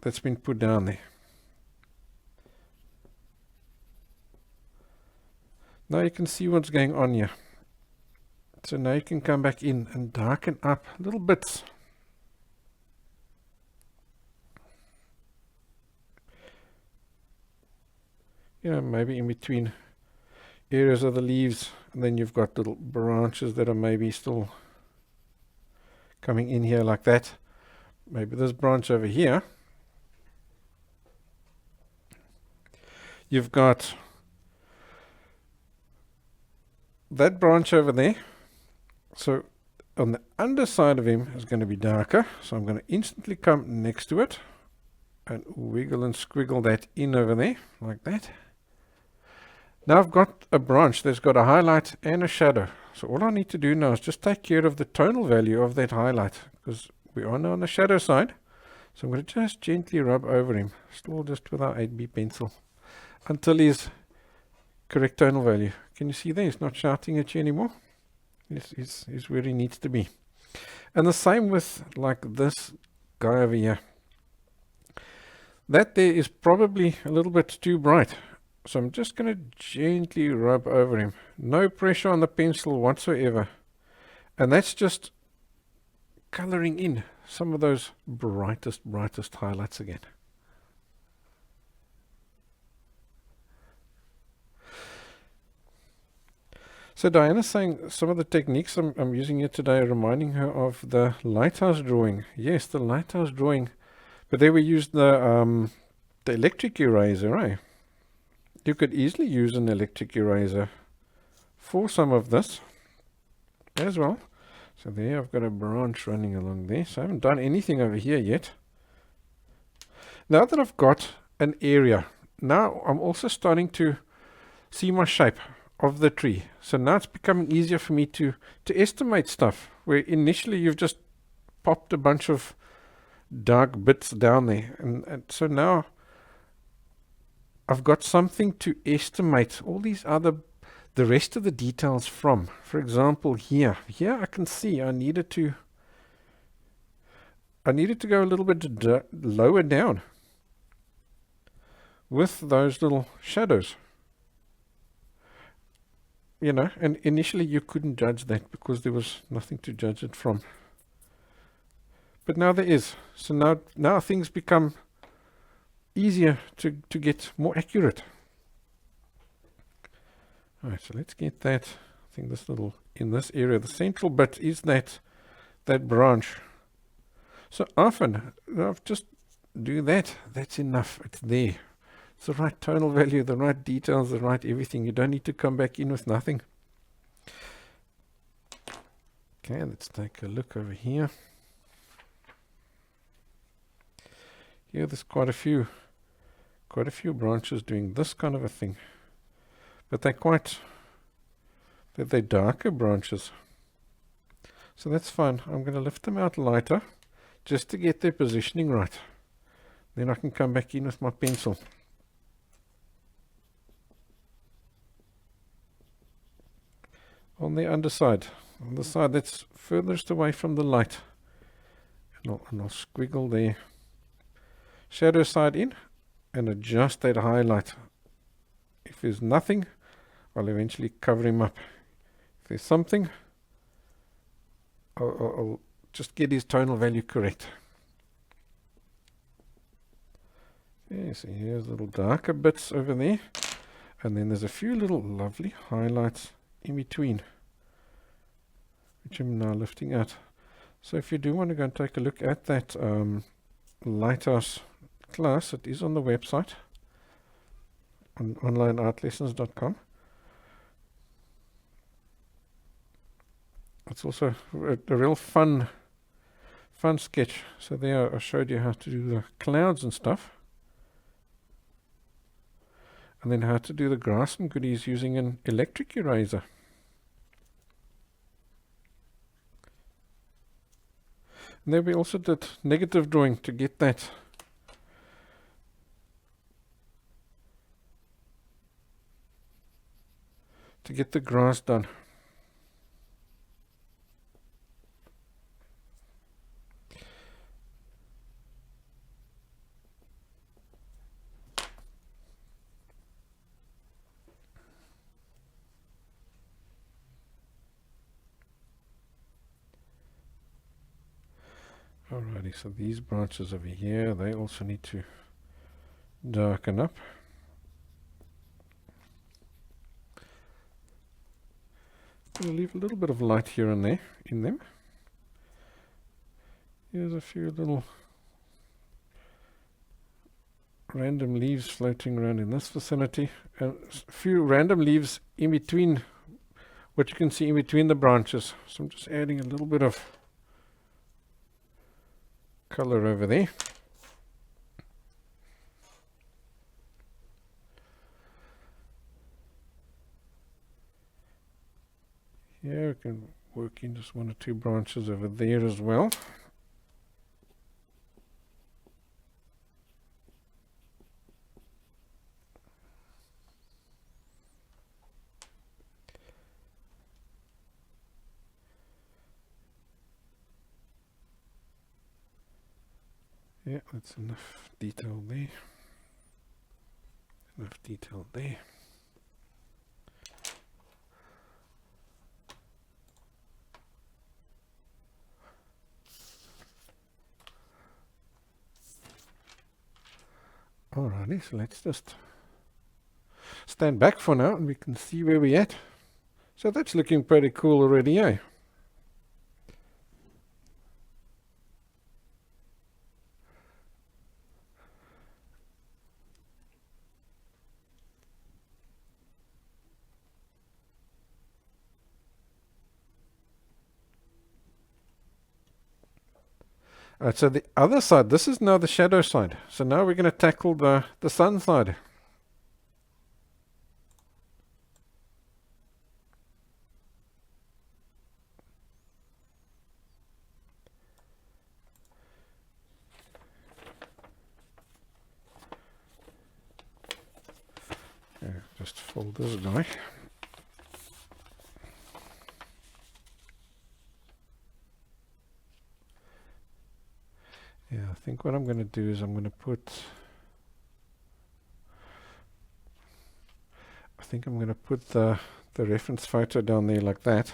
that's been put down there. Now you can see what's going on here. So now you can come back in and darken up little bits. You know, maybe in between areas of the leaves, and then you've got little branches that are maybe still coming in here like that. Maybe this branch over here. You've got that branch over there. So on the underside of him is going to be darker. So I'm going to instantly come next to it and wiggle and squiggle that in over there like that. Now I've got a branch that's got a highlight and a shadow. So all I need to do now is just take care of the tonal value of that highlight, because we are now on the shadow side. So I'm going to just gently rub over him, still just with our 8B pencil, until he's correct tonal value. Can you see there? He's not shouting at you anymore. He's where he needs to be. And the same with like this guy over here. That there is probably a little bit too bright. So I'm just going to gently rub over him. No pressure on the pencil whatsoever. And that's just coloring in some of those brightest highlights again. So Diana's saying some of the techniques I'm using here today are reminding her of the lighthouse drawing. Yes, the lighthouse drawing. But there we used the electric eraser, right? You could easily use an electric eraser for some of this as well. So there I've got a branch running along there. So I haven't done anything over here yet. Now that I've got an area, now I'm also starting to see my shape of the tree. So now it's becoming easier for me to estimate stuff, where initially you've just popped a bunch of dark bits down there. And so now I've got something to estimate all these the rest of the details from. For example, here I can see I needed to go a little bit lower down with those little shadows. You know, and initially you couldn't judge that because there was nothing to judge it from. But now there is. So now things become easier to get more accurate. Alright, so let's get that. I think this little, in this area, the central bit is that branch. So often, I'll just do that. That's enough. It's there. It's the right tonal value, the right details, the right everything. You don't need to come back in with nothing. Okay, let's take a look over here. Here there's quite a few branches doing this kind of a thing. But they're darker branches. So that's fine. I'm going to lift them out lighter just to get their positioning right. Then I can come back in with my pencil. On the underside, on the side that's furthest away from the light. And I'll squiggle the shadow side in and adjust that highlight. If there's nothing, I'll eventually cover him up. If there's something, I'll just get his tonal value correct. Okay, so here's little darker bits over there. And then there's a few little lovely highlights in between, which I'm now lifting out. So if you do want to go and take a look at that lighthouse class, it is on the website on onlineartlessons.com. It's also a real fun sketch. So there I showed you how to do the clouds and stuff, and then how to do the grass and goodies using an electric eraser. And then we also did negative drawing to get that the grass done. Alrighty, so these branches over here, they also need to darken up. I'm going to leave a little bit of light here and there in them. Here's a few little random leaves floating around in this vicinity. A few random leaves in between, what you can see in between the branches. So I'm just adding a little bit of color over there. Here we can work in just one or two branches over there as well. Yeah, that's enough detail there. Enough detail there. Alrighty, so let's just stand back for now and we can see where we're at. So that's looking pretty cool already, eh? Alright, so the other side, this is now the shadow side. So now we're going to tackle the sun side. Just fold this guy. Yeah, I think what I'm going to do is I'm going to put... I think I'm going to put the reference photo down there like that.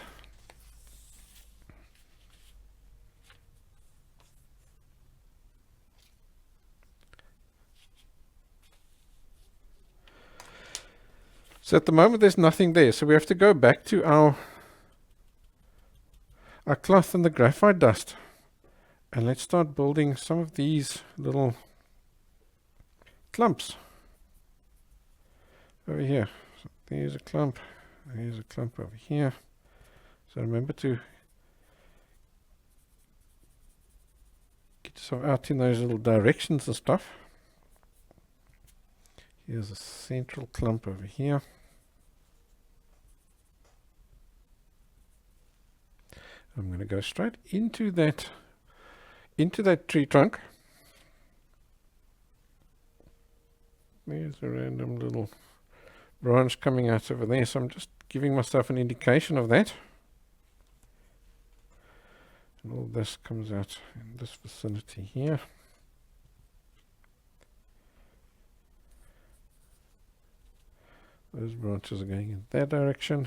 So at the moment there's nothing there, so we have to go back to our cloth and the graphite dust. And let's start building some of these little clumps over here. So there's a clump over here. So remember to get yourself out in those little directions and stuff. Here's a central clump over here. I'm going to go straight into that tree trunk. There's a random little branch coming out over there, so I'm just giving myself an indication of that. And all this comes out in this vicinity here. Those branches are going in that direction.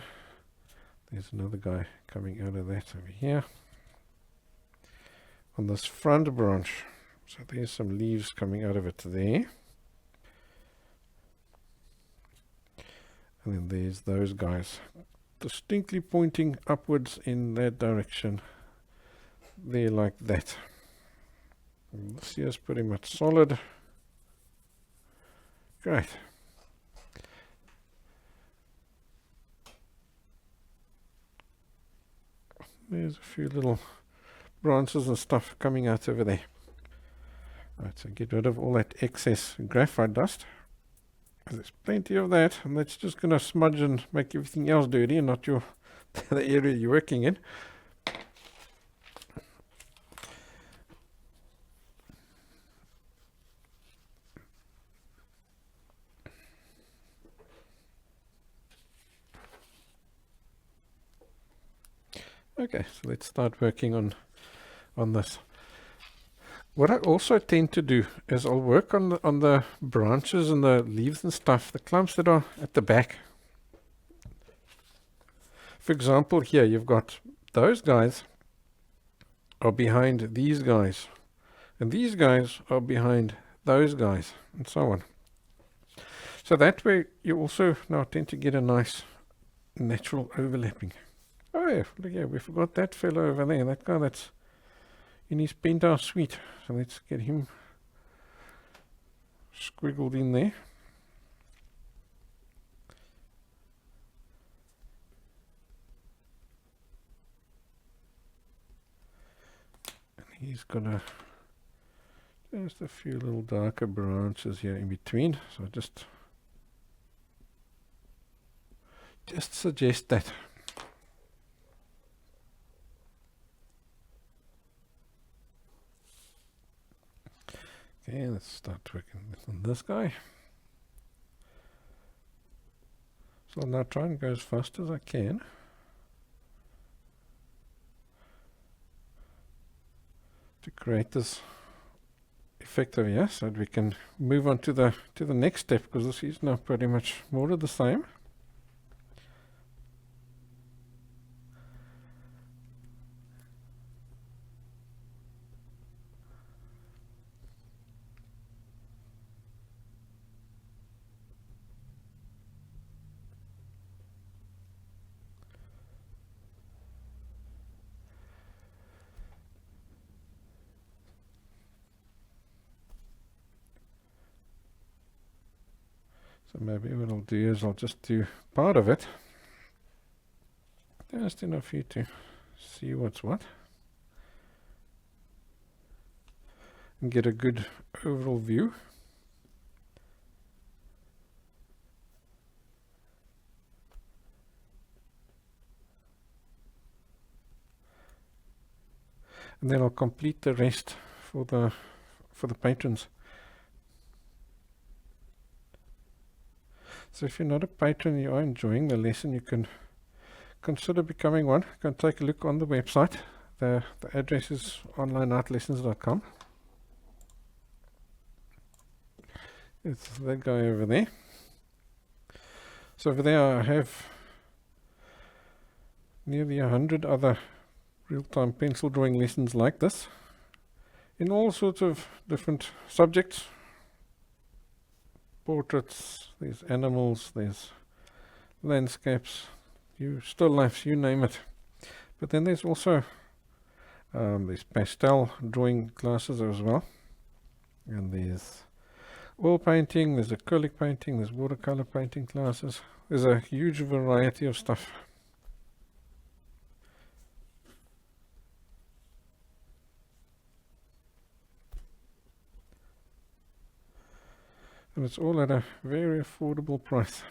There's another guy coming out of that over here. On this front branch, so there's some leaves coming out of it there. And then there's those guys distinctly pointing upwards in that direction. There like that. And this here is pretty much solid. Great. There's a few little branches and stuff coming out over there. Right, so get rid of all that excess graphite dust. There's plenty of that, and that's just going to smudge and make everything else dirty and not your the area you're working in. Okay, so let's start working on this. What I also tend to do is I'll work on the branches and the leaves and stuff, the clumps that are at the back. For example, here you've got those guys are behind these guys, and these guys are behind those guys, and so on. So that way you also now tend to get a nice natural overlapping. Oh yeah, look here, we forgot that fellow over there, that guy that's in his penthouse suite. So let's get him squiggled in there. And he's got just a few little darker branches here in between. So just suggest that. Okay, let's start working on this guy. So I'll now try and go as fast as I can to create this effect over here, so that we can move on to the next step, because this is now pretty much more of the same. So maybe what I'll do is I'll just do part of it, just enough for you to see what's what, and get a good overall view. And then I'll complete the rest for the patrons. So if you're not a patron and you are enjoying the lesson, you can consider becoming one. You can take a look on the website. The address is onlineartlessons.com. It's that guy over there. So over there I have nearly 100 other real-time pencil drawing lessons like this in all sorts of different subjects. Portraits, there's animals, there's landscapes, still lifes, you name it. But then there's also there's pastel drawing classes as well, and there's oil painting, there's acrylic painting, there's watercolor painting classes. There's a huge variety of stuff. And it's all at a very affordable price.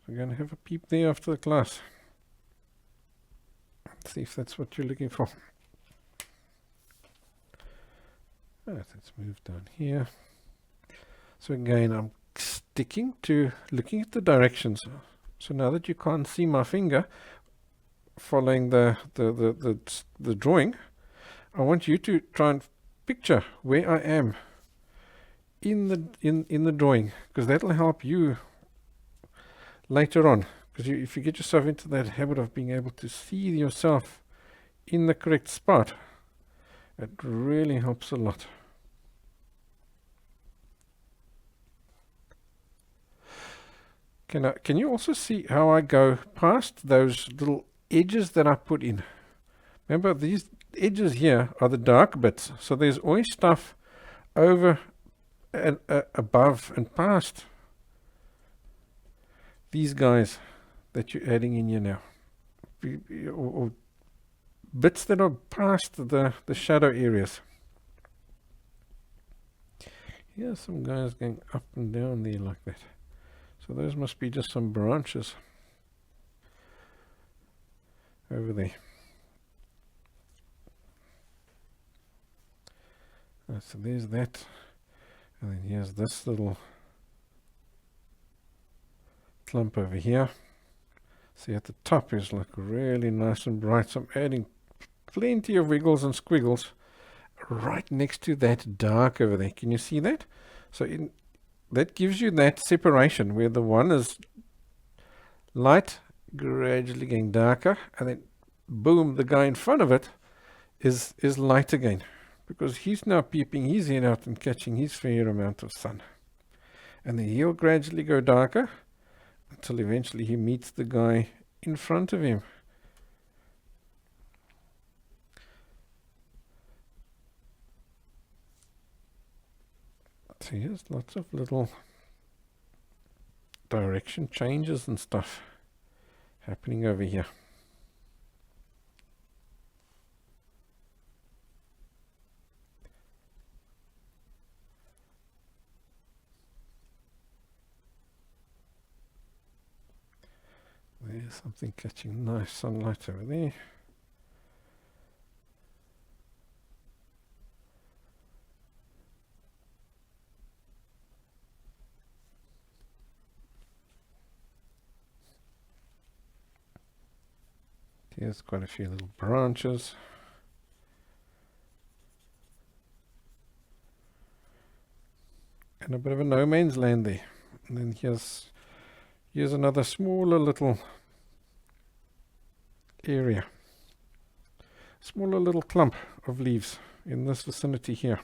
We're going to have a peep there after the class. See if that's what you're looking for. Right, let's move down here. So again, I'm sticking to looking at the directions. So now that you can't see my finger following the drawing, I want you to try and picture where I am in the drawing, because that'll help you later on. Because if you get yourself into that habit of being able to see yourself in the correct spot, it really helps a lot. Can you also see how I go past those little edges that I put in? Remember, these edges here are the dark bits, so there's always stuff over and above and past these guys that you're adding in here now, or bits that are past the shadow areas. Here's some guys going up and down there like that. So those must be just some branches over there. So there's that, and then here's this little clump over here. See, at the top is like really nice and bright, so I'm adding plenty of wiggles and squiggles right next to that dark over there. Can you see that? So that gives you that separation where the one is light, gradually getting darker, and then boom, the guy in front of it is light again, because he's now peeping his head out and catching his fair amount of sun. And then he'll gradually go darker until eventually he meets the guy in front of him. So here's lots of little direction changes and stuff happening over here. There's something catching nice sunlight over there. Here's quite a few little branches. And a bit of a no man's land there. And then here's another smaller little area. Smaller little clump of leaves in this vicinity here.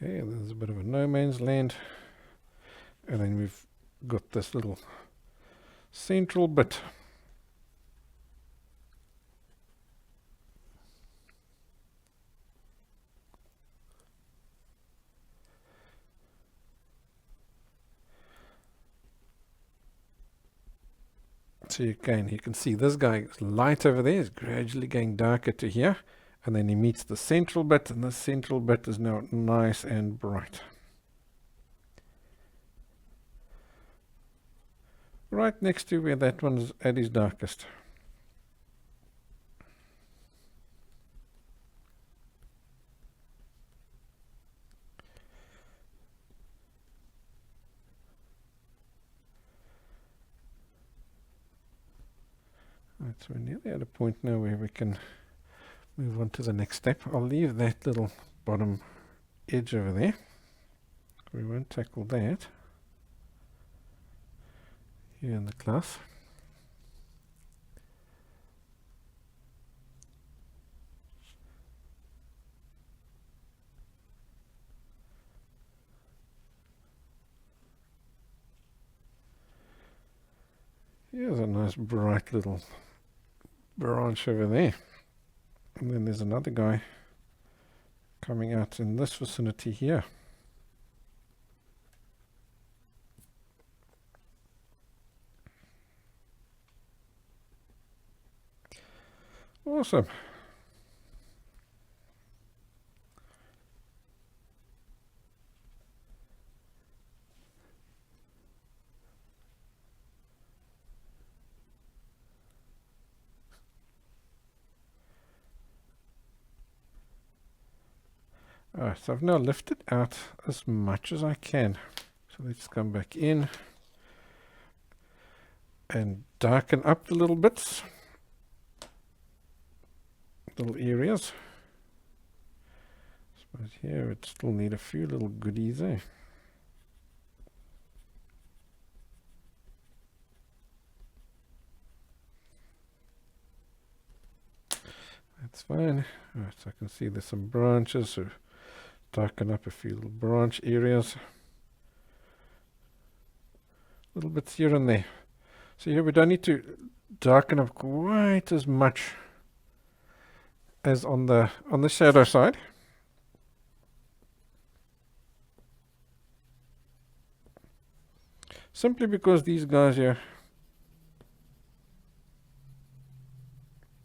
Okay, there's a bit of a no man's land, and then we've got this little central bit. So again, you can see this guy is light over there, is gradually getting darker to here, and then he meets the central bit, and the central bit is now nice and bright. Right next to where that one is at its darkest. Right, so we're nearly at a point now where we can move on to the next step. I'll leave that little bottom edge over there. We won't tackle that here in the class. Here's a nice bright little branch over there. And then there's another guy coming out in this vicinity here. Awesome. Alright, so I've now lifted out as much as I can. So let's come back in and darken up the little bits, little areas. I suppose here it still need a few little goodies there. That's fine. Alright, so I can see there's some branches, so darken up a few little branch areas. Little bits here and there. So here we don't need to darken up quite as much as on the shadow side. Simply because these guys here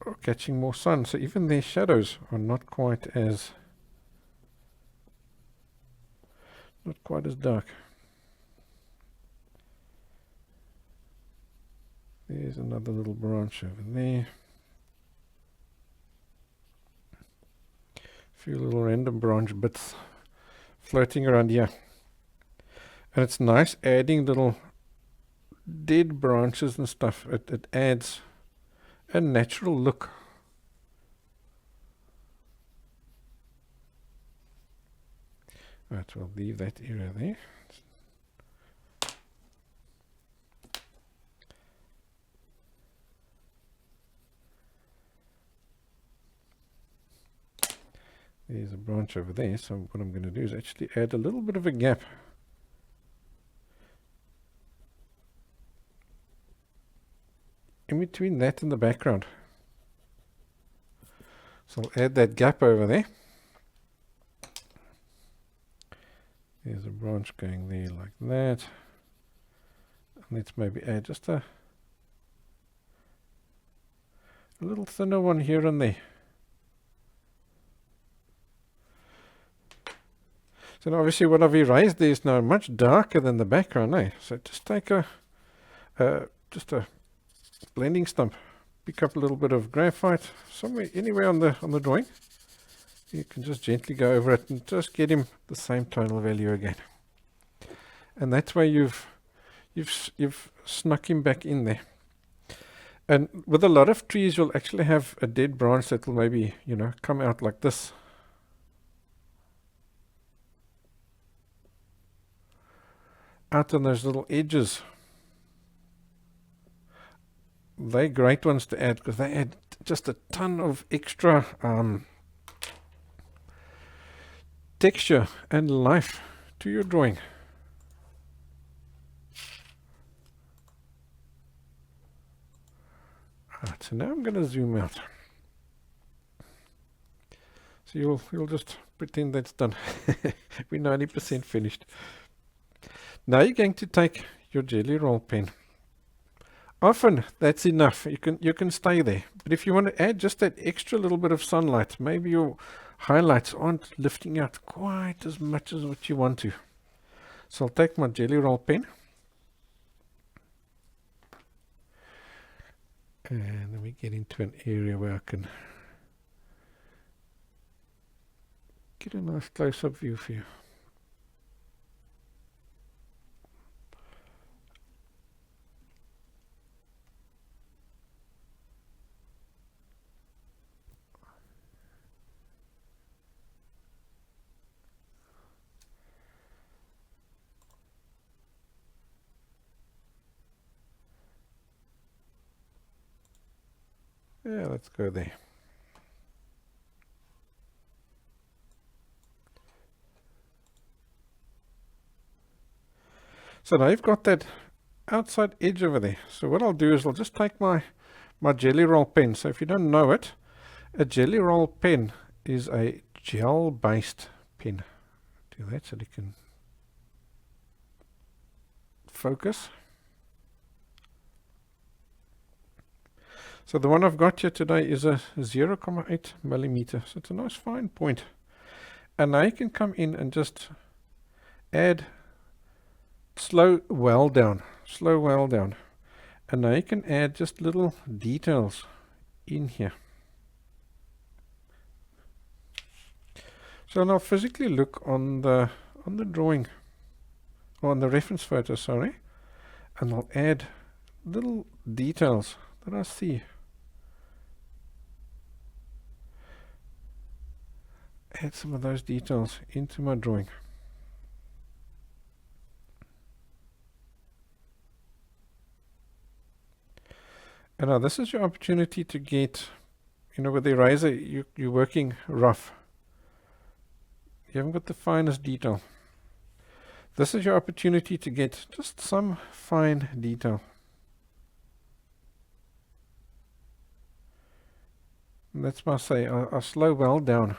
are catching more sun, so even their shadows are not quite as dark. There's another little branch over there. A few little random branch bits floating around here. And it's nice adding little dead branches and stuff. It adds a natural look. Right, we'll leave that area there. There's a branch over there, so what I'm going to do is actually add a little bit of a gap in between that and the background. So I'll add that gap over there. There's a branch going there like that. And let's maybe add just a little thinner one here and there. So now obviously what I've erased there is now much darker than the background, eh? So just take just a blending stump, pick up a little bit of graphite somewhere, anywhere on the drawing. You can just gently go over it and just get him the same tonal value again. And that's where you've snuck him back in there. And with a lot of trees, you'll actually have a dead branch that will maybe, come out like this. Out on those little edges. They're great ones to add because they add just a ton of extra texture and life to your drawing. Right, so now I'm going to zoom out. So you'll just pretend that's done. We're 90% finished. Now you're going to take your jelly roll pen. Often that's enough. You can stay there. But if you want to add just that extra little bit of sunlight, maybe your highlights aren't lifting out quite as much as what you want to. So I'll take my jelly roll pen. And then we get into an area where I can get a nice close-up view for you. Yeah, let's go there. So now you've got that outside edge over there. So what I'll do is I'll just take my jelly roll pen. So if you don't know it, a jelly roll pen is a gel-based pen. Do that so you can focus. So the one I've got here today is a 0.8 millimeter. So it's a nice fine point. And now you can come in and just add slow well down. And now you can add just little details in here. So now physically look on the drawing, or on the reference photo, sorry, and I'll add little details that I see. Add some of those details into my drawing. And now this is your opportunity to get, with the eraser, you're working rough. You haven't got the finest detail. This is your opportunity to get just some fine detail. And that's why I say I'll slow well down.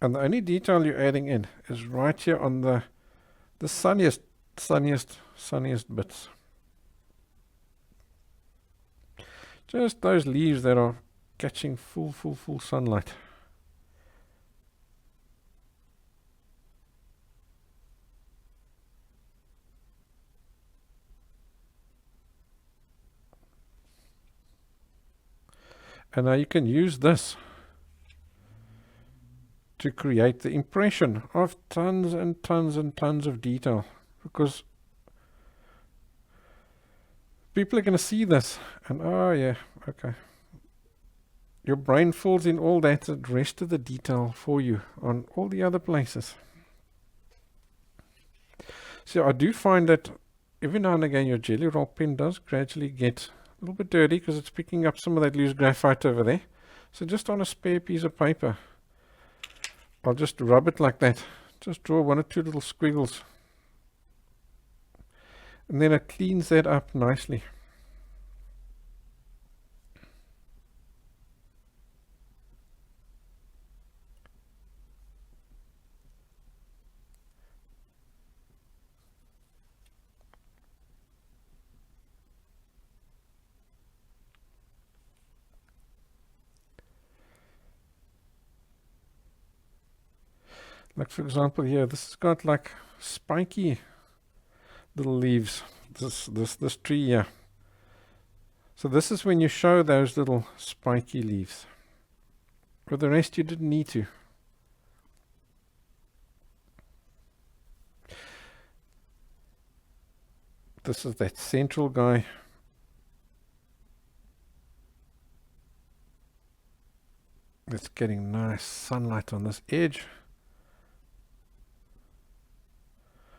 And the only detail you're adding in is right here on the sunniest bits. Just those leaves that are catching full sunlight. And now you can use this to create the impression of tons and tons and tons of detail, because people are going to see this and, oh yeah, okay. Your brain fills in all that, the rest of the detail for you on all the other places. So I do find that every now and again your jelly roll pen does gradually get a little bit dirty because it's picking up some of that loose graphite over there. So just on a spare piece of paper, I'll just rub it like that. Just draw one or two little squiggles. And then it cleans that up nicely. Like for example here, this has got like spiky little leaves, this tree here. So this is when you show those little spiky leaves. For the rest you didn't need to. This is that central guy. It's getting nice sunlight on this edge.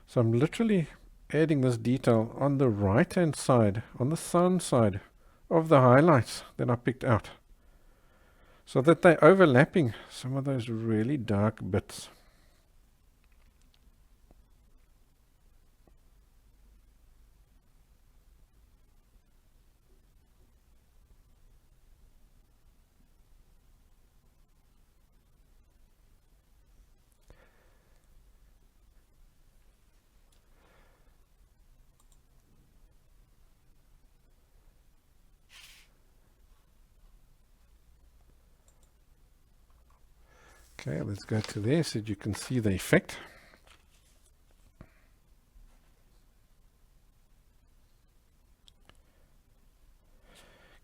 So I'm literally adding this detail on the right hand side, on the sun side of the highlights that I picked out, so that they're overlapping some of those really dark bits. Okay, let's go to there so you can see the effect.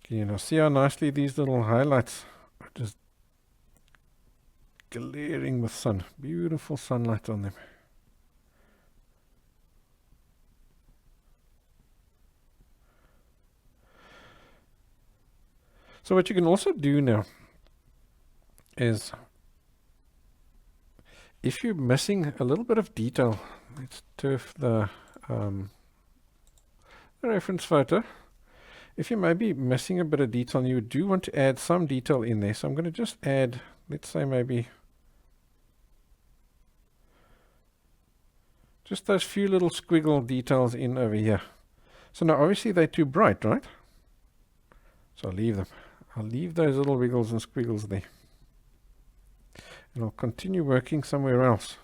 Can you now see how nicely these little highlights are just glaring with sun? Beautiful sunlight on them. So what you can also do now is, if you're missing a little bit of detail, let's turf the reference photo. If you may be missing a bit of detail and you do want to add some detail in there, so I'm going to just add, let's say maybe just those few little squiggle details in over here. So now obviously they're too bright, right? So I'll leave them. I'll leave those little wiggles and squiggles there. And I'll continue working somewhere else.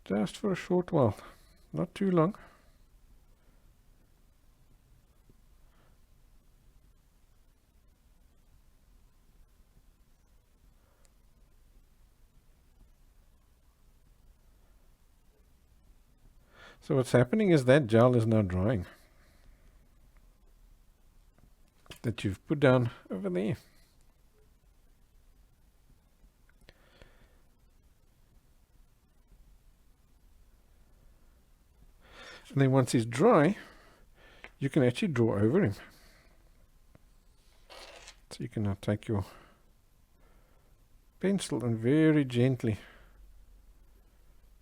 Just for a short while, not too long. So what's happening is that gel is now drying, that you've put down over there. And then once he's dry, you can actually draw over him. So you can now take your pencil and very gently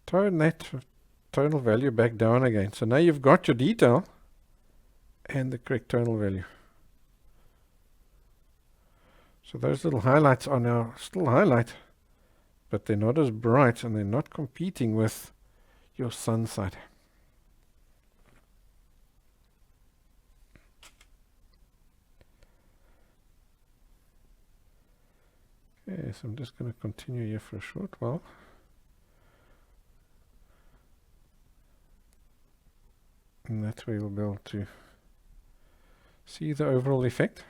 tone that tonal value back down again. So now you've got your detail and the correct tonal value. So those little highlights are now still highlight, but they're not as bright and they're not competing with your sun side. Okay, so I'm just going to continue here for a short while. And that way we'll be able to see the overall effect.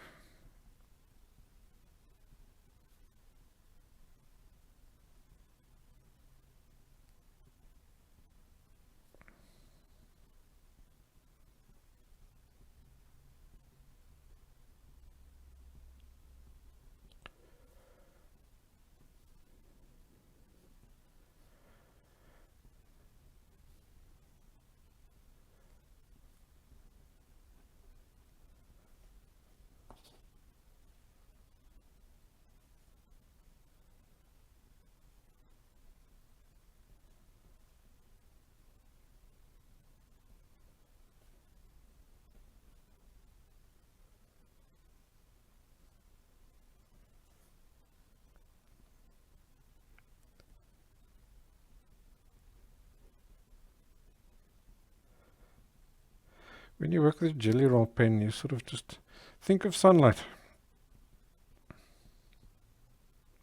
When you work with a jelly roll pen, you sort of just think of sunlight.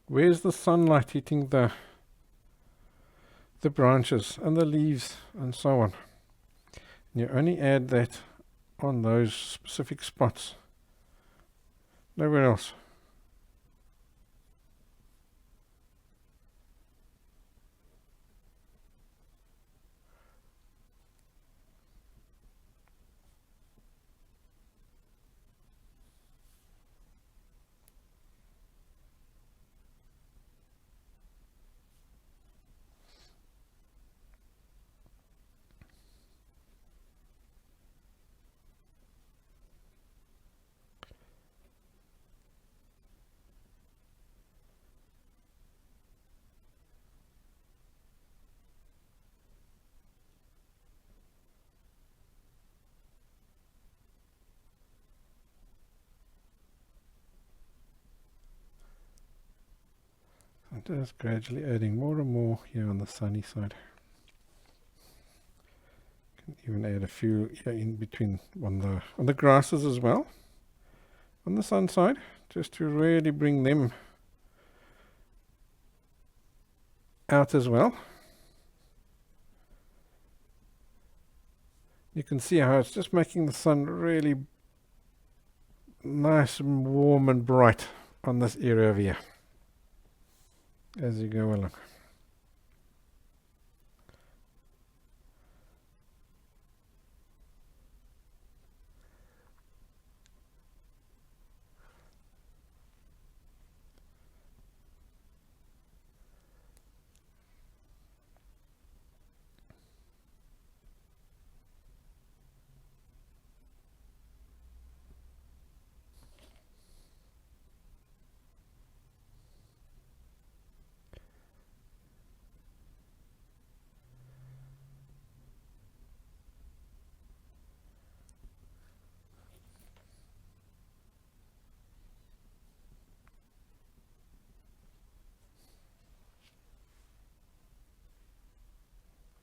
Where's the sunlight hitting the branches and the leaves and so on? And you only add that on those specific spots. Nowhere else. And just gradually adding more and more here on the sunny side. Can even add a few here in between on the grasses as well, on the sun side, just to really bring them out as well. You can see how it's just making the sun really nice and warm and bright on this area over here as you go along.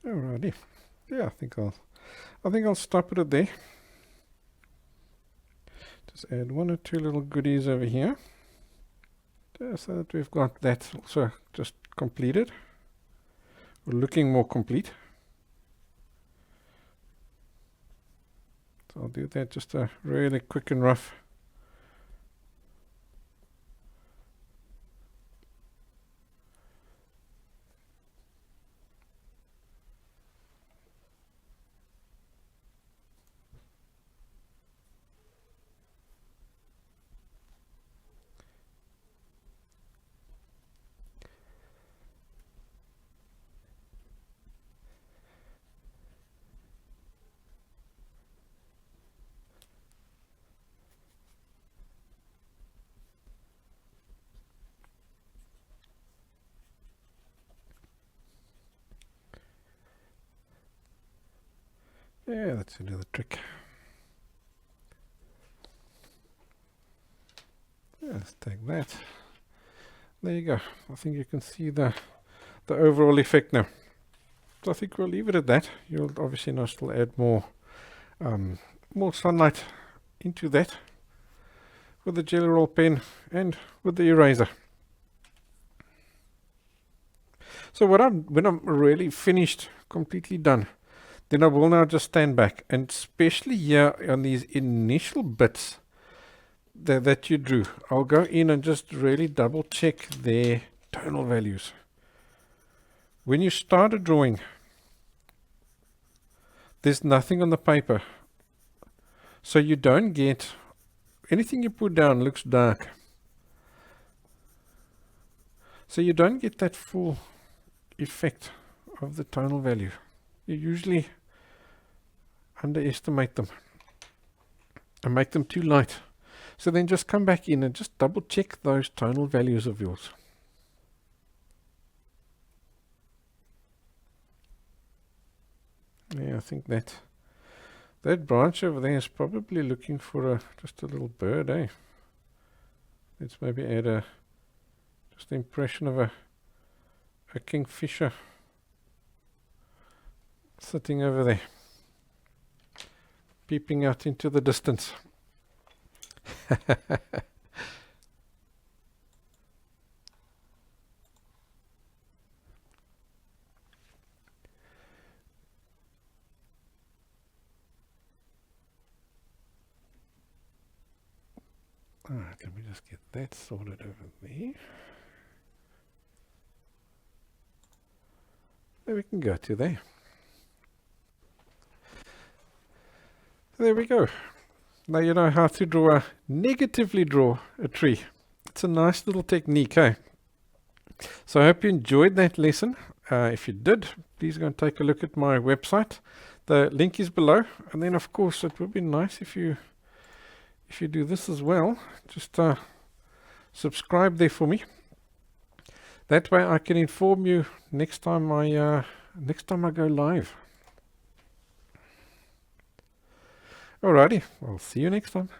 Alrighty. Yeah, I think I'll stop it at there. Just add one or two little goodies over here, just so that we've got that also just completed, or looking more complete. So I'll do that just a really quick and rough. Yeah, that's another trick. Yeah, let's take that. There you go. I think you can see the overall effect now. So I think we'll leave it at that. You'll obviously now still add more sunlight into that with the Jelly Roll pen and with the eraser. So when I'm really finished, completely done, then I will now just stand back, and especially here on these initial bits that you drew, I'll go in and just really double check their tonal values. When you start a drawing, there's nothing on the paper, so you don't get anything you put down looks dark, so you don't get that full effect of the tonal value. You usually underestimate them and make them too light. So then just come back in and just double check those tonal values of yours. Yeah, I think that branch over there is probably looking for just a little bird, eh? Let's maybe add just the impression of a kingfisher sitting over there, peeping out into the distance. Alright, let me just get that sorted over there. There we can go to there. There we go. Now you know how to negatively draw a tree. It's a nice little technique, eh? So I hope you enjoyed that lesson. If you did, please go and take a look at my website. The link is below. And then of course it would be nice if you do this as well. Just subscribe there for me. That way I can inform you next time I go live. Alrighty, I'll see you next time.